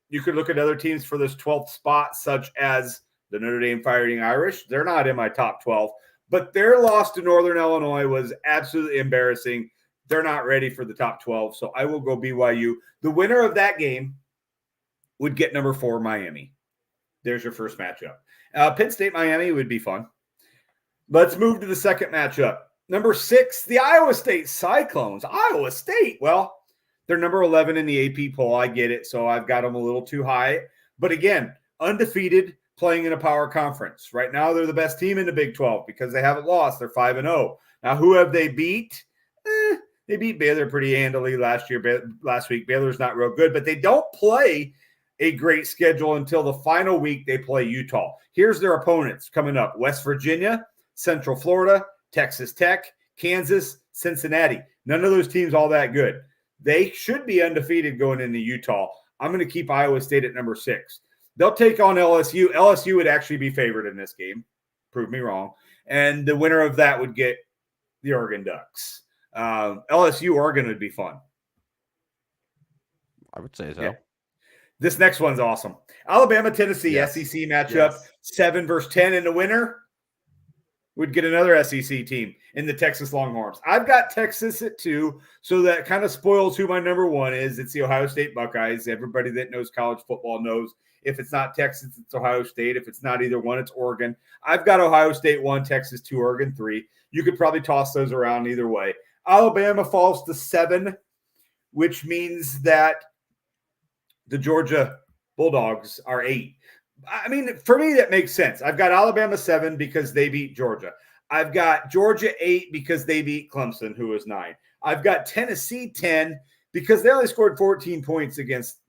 You could look at other teams for this 12th spot, such as the Notre Dame Fighting Irish. They're not in my top 12, but their loss to Northern Illinois was absolutely embarrassing. They're not ready for the top 12, so I will go BYU. The winner of that game would get number 4, Miami. There's your first matchup. Penn State, Miami would be fun. Let's move to the second matchup. Number 6, the Iowa State Cyclones. Iowa State, well, they're number 11 in the AP poll. I get it, so I've got them a little too high. But again, undefeated, playing in a power conference. Right now, they're the best team in the Big 12 because they haven't lost. They're 5-0. Now, who have they beat? They beat Baylor pretty handily last week. Baylor's not real good, but they don't play a great schedule until the final week they play Utah. Here's their opponents coming up: West Virginia, Central Florida, Texas Tech, Kansas, Cincinnati. None of those teams all that good. They should be undefeated going into Utah. I'm going to keep Iowa State at number 6. They'll take on LSU. LSU would actually be favored in this game. Prove me wrong. And the winner of that would get the Oregon Ducks. LSU Oregon would be fun. I would say so. Yeah. This next one's awesome. Alabama, Tennessee, yes. SEC matchup, 7 versus 10, and the winner would get another SEC team in the Texas Longhorns. I've got Texas at 2, so that kind of spoils who my number 1 is. It's the Ohio State Buckeyes. Everybody that knows college football knows if it's not Texas, it's Ohio State. If it's not either one, it's Oregon. I've got Ohio State 1, Texas 2, Oregon 3. You could probably toss those around either way. Alabama falls to 7, which means that the Georgia Bulldogs are 8. I mean, for me, that makes sense. I've got Alabama 7 because they beat Georgia. I've got Georgia 8 because they beat Clemson, who was 9. I've got Tennessee 10 because they only scored 14 points against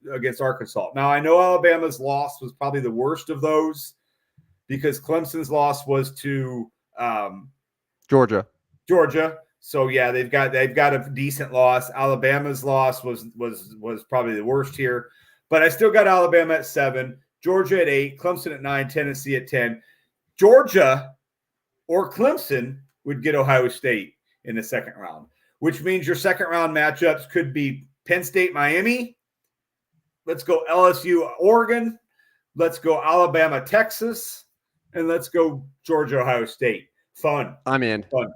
Arkansas. Now, I know Alabama's loss was probably the worst of those because Clemson's loss was to Georgia. So yeah, they've got a decent loss. Alabama's loss was probably the worst here, but I still got Alabama at 7, Georgia at 8, Clemson at 9, Tennessee at 10. Georgia or Clemson would get Ohio State in the second round, which means your second round matchups could be Penn State, Miami. Let's go LSU, Oregon. Let's go Alabama, Texas, and let's go Georgia, Ohio State. Fun. I'm in. Fun.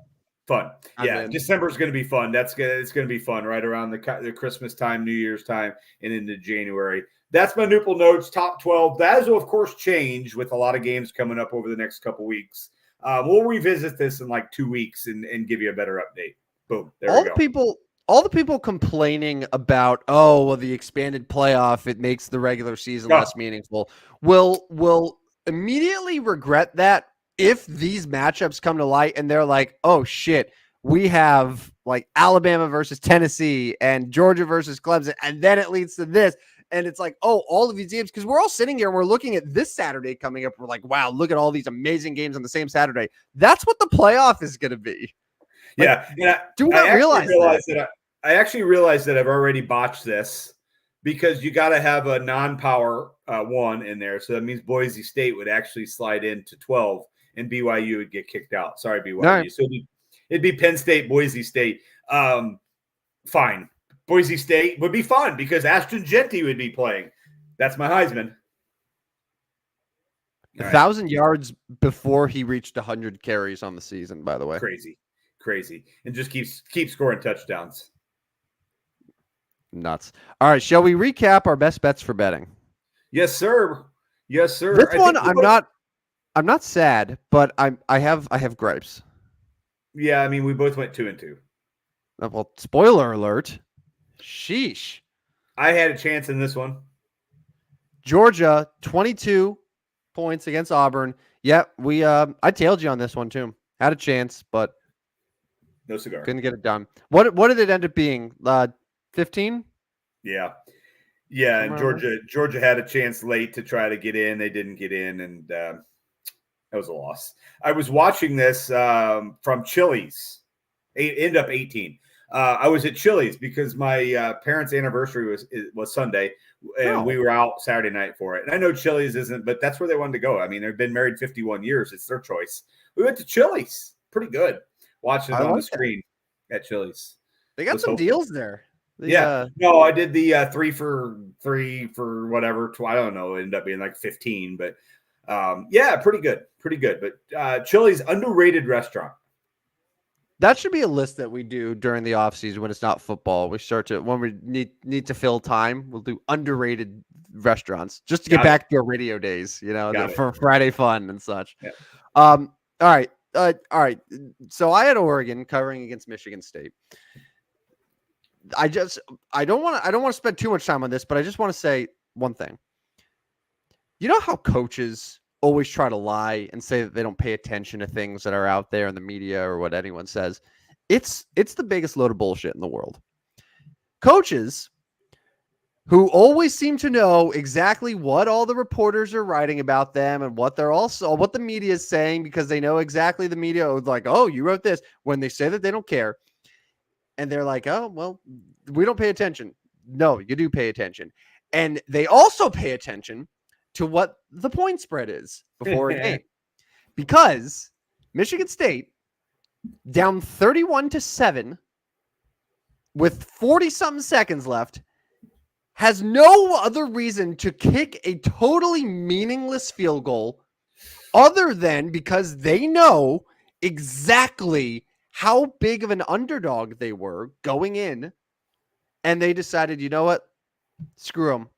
Yeah, December is going to be fun. It's going to be fun right around the Christmas time, New Year's time, and into January. That's my Knuppel Knotes top 12. That will, of course, change with a lot of games coming up over the next couple weeks. We'll revisit this in like 2 weeks and give you a better update. Boom. There we go. All the people complaining about, the expanded playoff, it makes the regular season less meaningful, will immediately regret that if these matchups come to light and they're like, oh shit, we have like Alabama versus Tennessee and Georgia versus Clemson, and then it leads to this. And it's like, all of these games, because we're all sitting here and we're looking at this Saturday coming up. We're like, wow, look at all these amazing games on the same Saturday. That's what the playoff is going to be. Yeah. I actually realized that I've already botched this because you got to have a non-power 1 in there. So that means Boise State would actually slide into 12 and BYU would get kicked out. Sorry, BYU. No. So it'd be Penn State, Boise State. Fine. Boise State would be fun because Ashton Genty would be playing. That's my Heisman. 1,000 yards before he reached 100 carries on the season, by the way. Crazy. And just keep scoring touchdowns. Nuts. All right, shall we recap our best bets for betting? Yes, sir. This one I'm not sad, but I have gripes. Yeah, I mean we both went 2 and 2. Well, spoiler alert. Sheesh. I had a chance in this one. Georgia, 22 points against Auburn. Yeah, I tailed you on this one too. Had a chance, but no cigar. Couldn't get it done. What did it end up being? 15? Yeah. And Georgia had a chance late to try to get in. They didn't get in, and that was a loss. I was watching this from Chili's. It ended up 18. I was at Chili's because my parents' anniversary was Sunday, and we were out Saturday night for it. And I know Chili's isn't, but that's where they wanted to go. I mean, they've been married 51 years. It's their choice. We went to Chili's. Pretty good. Watching it on the screen at Chili's. They got some deals there. No, I did the 3 for whatever. I don't know. It ended up being like 15, but pretty good. But Chili's underrated restaurant. That should be a list that we do during the off season when it's not football. We start to when we need to fill time. We'll do underrated restaurants just to get back to our radio days. For Friday fun and such. Yeah. All right. So I had Oregon covering against Michigan State. I don't want to spend too much time on this, but I just want to say one thing. You know how coaches always try to lie and say that they don't pay attention to things that are out there in the media or what anyone says? It's the biggest load of bullshit in the world. Coaches who always seem to know exactly what all the reporters are writing about them and what the media is saying because they know exactly the media is like, oh, you wrote this, when they say that they don't care. And they're like, oh, well, we don't pay attention. No, you do pay attention. And they also pay attention to what the point spread is before a game. Because Michigan State, down 31-7 with 40-something seconds left, has no other reason to kick a totally meaningless field goal other than because they know exactly how big of an underdog they were going in. And they decided, you know what? Screw them.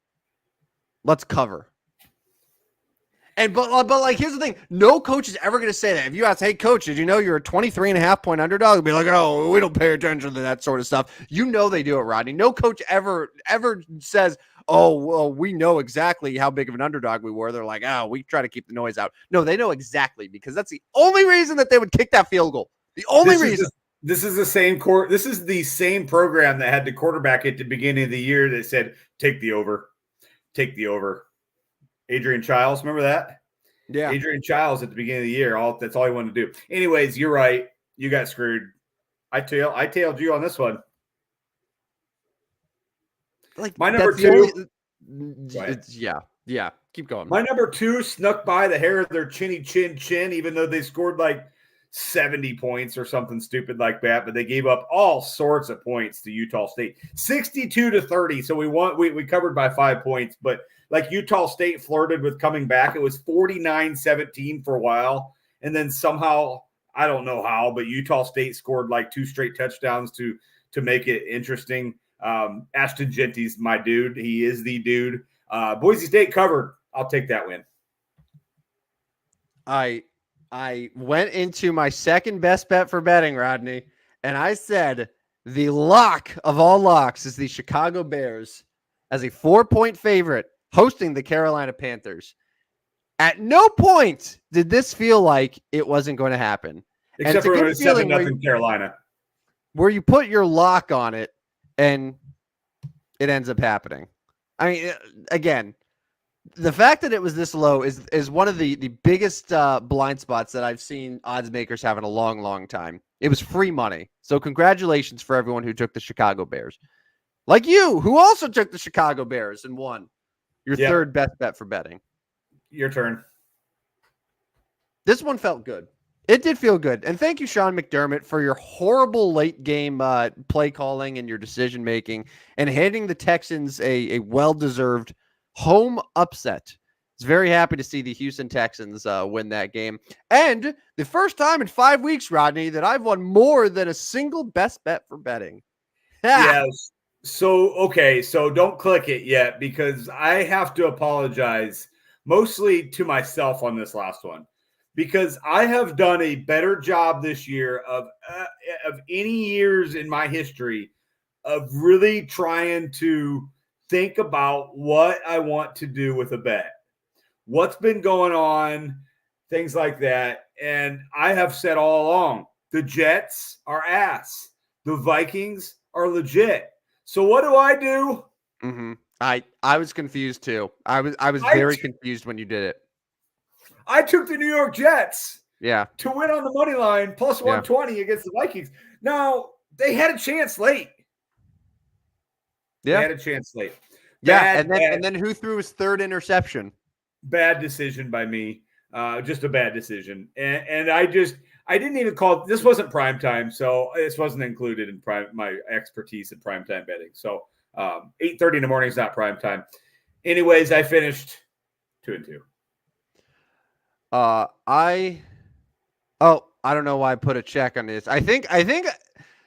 Let's cover. And but like, here's the thing. No coach is ever going to say that. If you ask, hey, coach, did you know you're a 23.5 point underdog? They'll be like, oh, we don't pay attention to that sort of stuff. You know they do it, Rodney. No coach ever says, oh, well, we know exactly how big of an underdog we were. They're like, oh, we try to keep the noise out. No, they know exactly, because that's the only reason that they would kick that field goal. The only reason. This is the same This is the same program that had the quarterback at the beginning of the year that said, take the over. Take the over. Adrian Childs, remember that? Yeah. Adrian Childs at the beginning of the year. That's all he wanted to do. Anyways, you're right. You got screwed. I tailed you on this one. Like, my number two. Yeah. Keep going. My number two snuck by the hair of their chinny chin, even though they scored like 70 points or something stupid like that, but they gave up all sorts of points to Utah State. 62-30. So we covered by 5 points, but like Utah State flirted with coming back. It was 49-17 for a while. And then somehow, I don't know how, but Utah State scored like 2 straight touchdowns to make it interesting. Ashton Genty's my dude. He is the dude. Boise State covered. I'll take that win. I went into my second best bet for betting, Rodney, and I said the lock of all locks is the Chicago Bears as a 4-point favorite hosting the Carolina Panthers. At no point did this feel like it wasn't going to happen. Except for 7-0 Carolina. Where you put your lock on it and it ends up happening. I mean, again, the fact that it was this low is one of the biggest blind spots that I've seen odds makers have in a long, long time. It was free money. So congratulations for everyone who took the Chicago Bears. Like you, who also took the Chicago Bears and won your third best bet for betting. Your turn. This one felt good. It did feel good. And thank you, Sean McDermott, for your horrible late game play calling and your decision making and handing the Texans a well-deserved home upset. I was very happy to see the Houston Texans win that game. And the first time in 5 weeks, Rodney, that I've won more than a single best bet for betting. Yes. So don't click it yet, because I have to apologize mostly to myself on this last one, because I have done a better job this year of any years in my history of really trying to think about what I want to do with a bet, what's been going on, things like that. And I have said all along, the Jets are ass. The Vikings are legit. So what do? Mm-hmm. I was confused too. I was very confused when you did it. I took the New York Jets to win on the money line plus 120 against the Vikings. Now, they had a chance late. Yeah. They had a chance late. And then who threw his third interception? Bad decision by me. Just a bad decision. And I didn't even call. This wasn't prime time, so this wasn't included in my expertise in prime time betting. So 8:30 in the morning is not prime time. Anyways, I finished 2-2. I don't know why I put a check on this. I think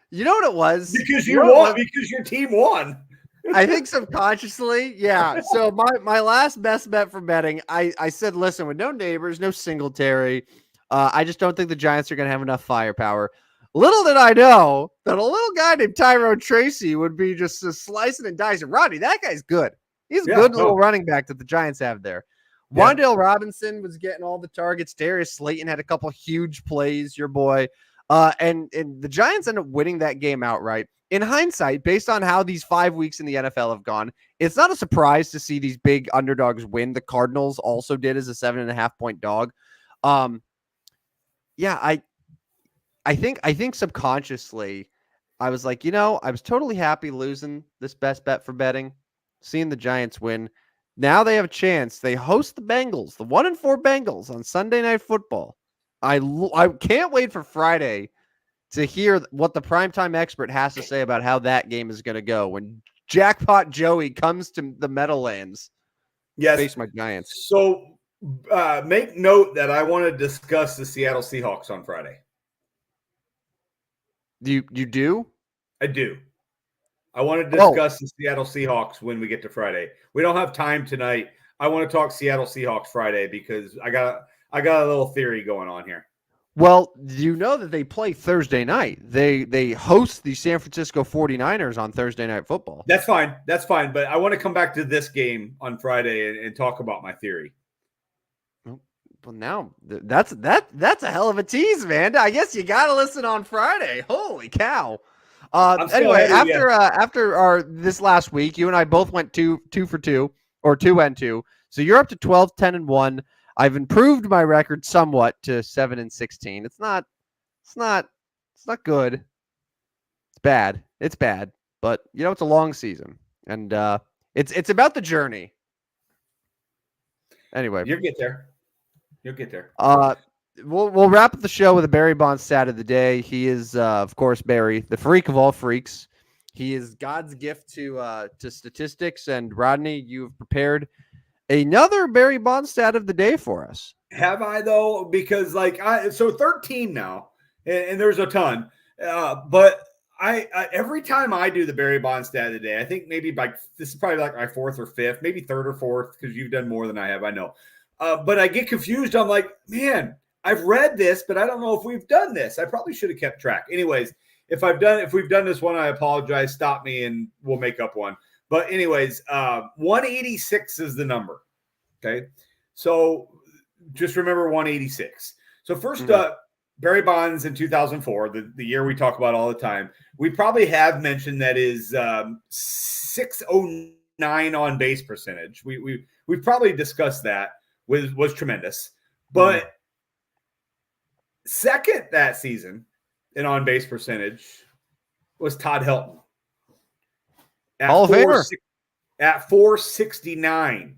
you know what it was? Because you won, because your team won. I think subconsciously, yeah. So my last best bet for betting, I said, listen, with no Neighbors, no Singletary, I just don't think the Giants are going to have enough firepower. Little did I know that a little guy named Tyrone Tracy would be just slicing and dicing. Rodney, that guy's good. He's a good little running back that the Giants have there. Wan'Dale Robinson was getting all the targets. Darius Slayton had a couple huge plays, your boy. And the Giants ended up winning that game outright. In hindsight, based on how these 5 weeks in the NFL have gone, it's not a surprise to see these big underdogs win. The Cardinals also did as a 7.5 point dog. I think subconsciously I was like, I was totally happy losing this best bet for betting, seeing the Giants win. Now they have a chance. They host the Bengals, the 1-4 Bengals on Sunday Night Football. I can't wait for Friday to hear what the primetime expert has to say about how that game is going to go when Jackpot Joey comes to the Meadowlands. Yes. Face my Giants. So make note that I want to discuss the Seattle Seahawks on Friday. You do? I do. I want to discuss the Seattle Seahawks when we get to Friday. We don't have time tonight. I want to talk Seattle Seahawks Friday because I got a little theory going on here. Well, you know that they play Thursday night. They host the San Francisco 49ers on Thursday Night Football. That's fine. That's fine. But I want to come back to this game on Friday and talk about my theory. Well, now that's a hell of a tease, man. I guess you got to listen on Friday. Holy cow. Anyway, after our this last week, you and I both went two for 2 or 2-2. So you're up to 12, 10-1. I've improved my record somewhat to 7-16. It's not good. It's bad. It's bad. But it's a long season. And it's about the journey. Anyway. You'll get there. We'll wrap up the show with a Barry Bonds stat of the day. He is, of course, Barry, the freak of all freaks. He is God's gift to statistics. And Rodney, you have prepared another Barry Bonds stat of the day for us. Have I though? Because so 13 now, and there's a ton. But I every time I do the Barry Bonds stat of the day, I think maybe this is probably like my 4th or 5th, maybe 3rd or 4th, because you've done more than I have. I know. But I get confused. I'm like, man, I've read this, but I don't know if we've done this. I probably should have kept track. Anyways, if we've done this one, I apologize. Stop me and we'll make up one. But anyways, 186 is the number. Okay. So just remember 186. So first Barry Bonds in 2004, the year we talk about all the time, we probably have mentioned that is 609 on base percentage. We've probably discussed that. Was tremendous. But second that season in on base percentage was Todd Helton Hall of Famer at 469.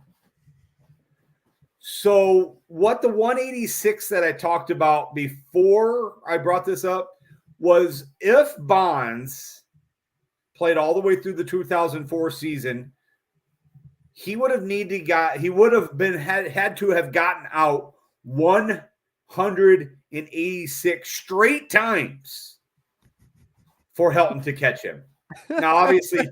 So what the 186 that I talked about before I brought this up was if Bonds played all the way through the 2004 season, he would have had to have gotten out 186 straight times for Helton to catch him. Now, obviously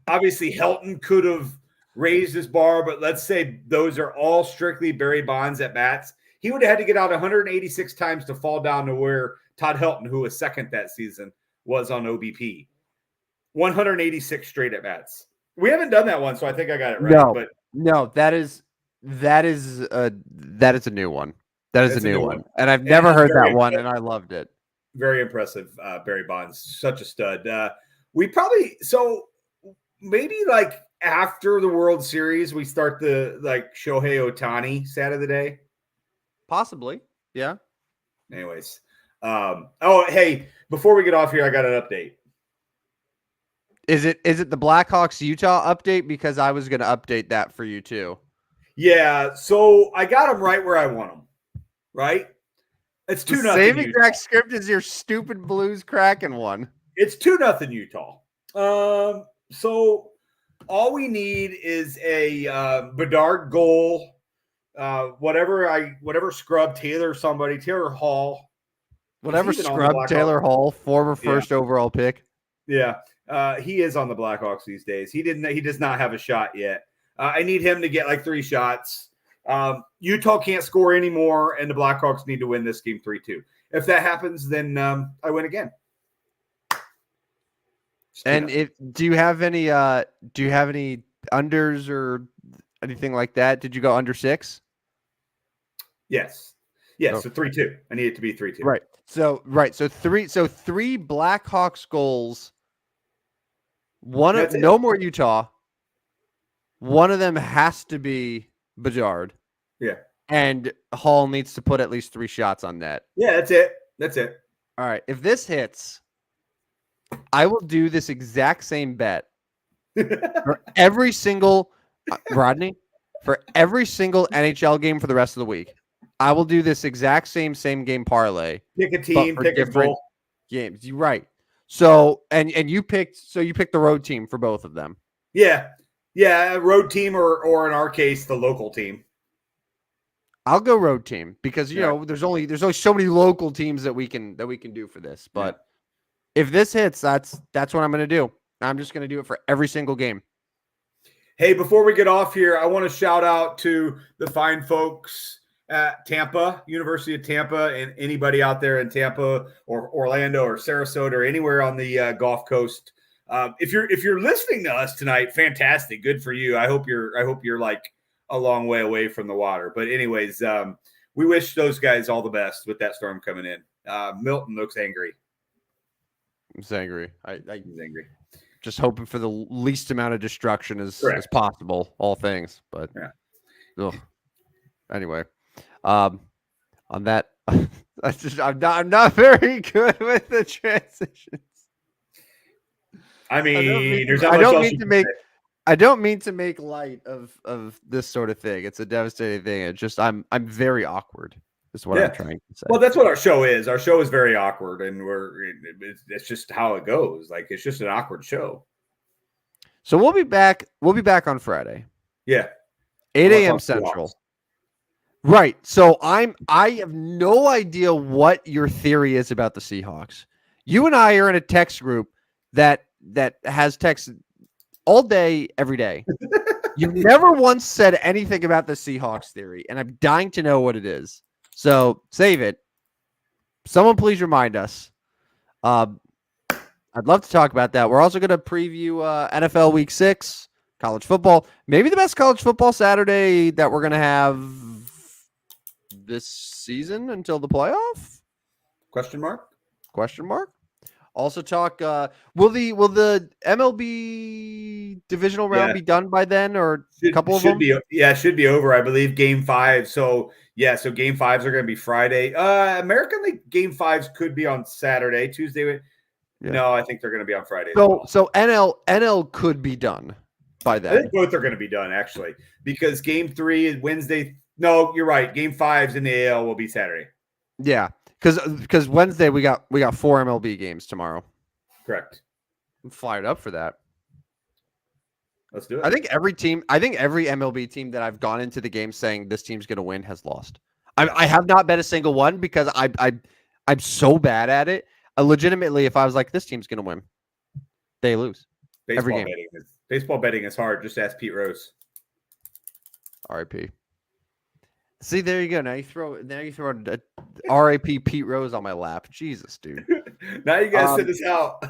Helton could have raised his bar, but let's say those are all strictly Barry Bonds at bats. He would have had to get out 186 times to fall down to where Todd Helton, who was second that season, was on OBP. 186 straight at bats. We haven't done that one, so I think I got it right. No, that is a new one. That is a new one. And I've never heard that one, and I loved it. Very impressive, Barry Bonds. Such a stud. Maybe after the World Series, we start the Shohei Ohtani stat of the day. Possibly. Yeah. Anyways. Hey, before we get off here, I got an update. Is it the Blackhawks Utah update? Because I was going to update that for you too. Yeah, so I got them right where I want them. Right? It's 2-0. Same exact script as your stupid Blues Kraken one. It's 2-0 Utah. So all we need is a Bedard goal. Whatever scrub Taylor Hall. Whatever scrub Taylor Hall, former first overall pick. Yeah. He is on the Blackhawks these days. He does not have a shot yet. I need him to get 3 shots. Utah can't score anymore, and the Blackhawks need to win this game 3-2. If that happens, then I win again. And do you have any unders or anything like that? Did you go under 6? Yes. Yes. So 3-2. I need it to be 3-2. Right. So 3 Blackhawks goals. No more Utah. One of them has to be Bedard. Yeah. And Hall needs to put at least 3 shots on net. Yeah, that's it. All right. If this hits, I will do this exact same bet for every single Rodney, for every single NHL game for the rest of the week. I will do this exact same game parlay. Pick a team, for pick a different goal. games. You're right. So and you picked the road team for both of them. Yeah. Yeah, road team or in our case, the local team. I'll go road team because you know there's only so many local teams that we can do for this. But if this hits, that's what I'm going to do. I'm just going to do it for every single game. Hey, before we get off here, I want to shout out to the fine folks at Tampa, University of Tampa, and anybody out there in Tampa or Orlando or Sarasota or anywhere on the Gulf Coast. If you're listening to us tonight, fantastic, good for you. I hope you're like a long way away from the water. But anyways, we wish those guys all the best with that storm coming in. Milton looks angry. He's angry. He's angry. Just hoping for the least amount of destruction as possible. All things, but anyway, on that, I'm not very good with the transitions. I mean, I don't mean to make light of this sort of thing. It's a devastating thing. It's just I'm very awkward. Is what I'm trying to say. Well, that's what our show is. Our show is very awkward, and it's just how it goes. Like it's just an awkward show. So we'll be back. We'll be back on Friday. Yeah, 8 a.m. Central. Right. So I have no idea what your theory is about the Seahawks. You and I are in a text group that has text all day, every day. You've never once said anything about the Seahawks theory, and I'm dying to know what it is. So save it. Someone please remind us. I'd love to talk about that. We're also going to preview NFL Week 6, college football. Maybe the best college football Saturday that we're going to have this season until the playoff? Question mark? Also talk. Will the MLB divisional round be done by then, or a couple of them? It should be over. I believe Game 5. So Game 5s are going to be Friday. American League Game 5s could be on Saturday, Tuesday. Yeah. No, I think they're going to be on Friday. So NL could be done by then. I think both are going to be done actually, because Game 3 is Wednesday. No, you're right. Game 5s in the AL will be Saturday. Yeah. Because Wednesday we got 4 MLB games tomorrow. Correct. I'm fired up for that. Let's do it. I think every MLB team that I've gone into the game saying this team's going to win has lost. I have not bet a single one because I'm so bad at it. Legitimately, if I was like, this team's going to win, they lose. Baseball betting is hard. Just ask Pete Rose. R.I.P. See, there you go. Now you throw a R.I.P. Pete Rose on my lap. Jesus, dude. Now you guys send us out.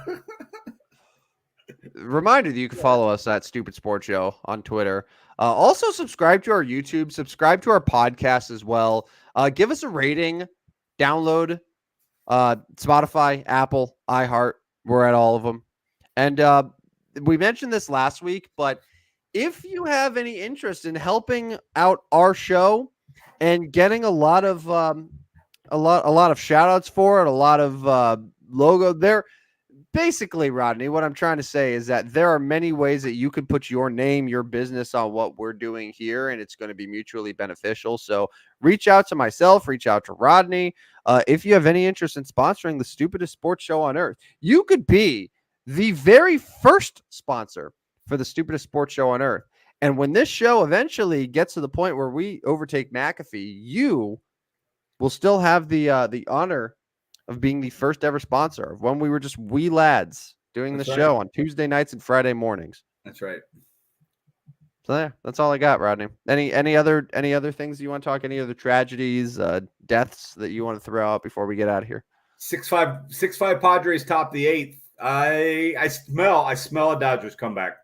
Reminder that you can follow us at Stupid Sports Show on Twitter. Also, subscribe to our YouTube. Subscribe to our podcast as well. Give us a rating. Download Spotify, Apple, iHeart. We're at all of them. And we mentioned this last week, but if you have any interest in helping out our show and getting a lot of shout outs for it, a lot of logo there. Basically, Rodney, what I'm trying to say is that there are many ways that you could put your name, your business on what we're doing here, and it's going to be mutually beneficial. So reach out to myself, reach out to Rodney. If you have any interest in sponsoring the stupidest sports show on earth, you could be the very first sponsor for the stupidest sports show on earth. And when this show eventually gets to the point where we overtake McAfee, you will still have the honor of being the first ever sponsor of when we were just wee lads doing the show on Tuesday nights and Friday mornings. That's right. So yeah, that's all I got, Rodney. Any other things you want to talk? Any other tragedies, deaths that you want to throw out before we get out of here? 6-5 Padres top the 8th. I smell a Dodgers comeback.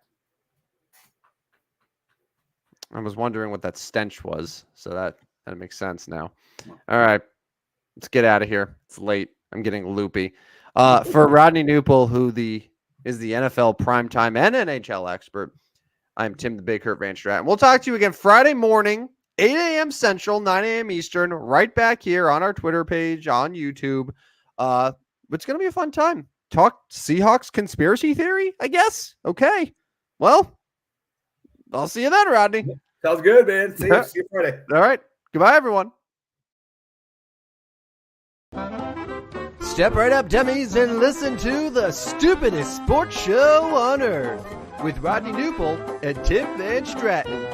I was wondering what that stench was, so that makes sense now. All right, let's get out of here. It's late. I'm getting loopy. For Rodney Knuppel, who is the NFL primetime and NHL expert, I'm Tim the Big Hurt Van Stratton. We'll talk to you again Friday morning, 8 a.m. Central, 9 a.m. Eastern, right back here on our Twitter page, on YouTube. It's going to be a fun time. talk Seahawks conspiracy theory, I guess. Okay. Well, I'll see you then, Rodney. Sounds good, man. See you Friday. All right. Goodbye, everyone. Step right up, dummies, and listen to the stupidest sports show on earth with Rodney Knuppel and Tim Van Stratton.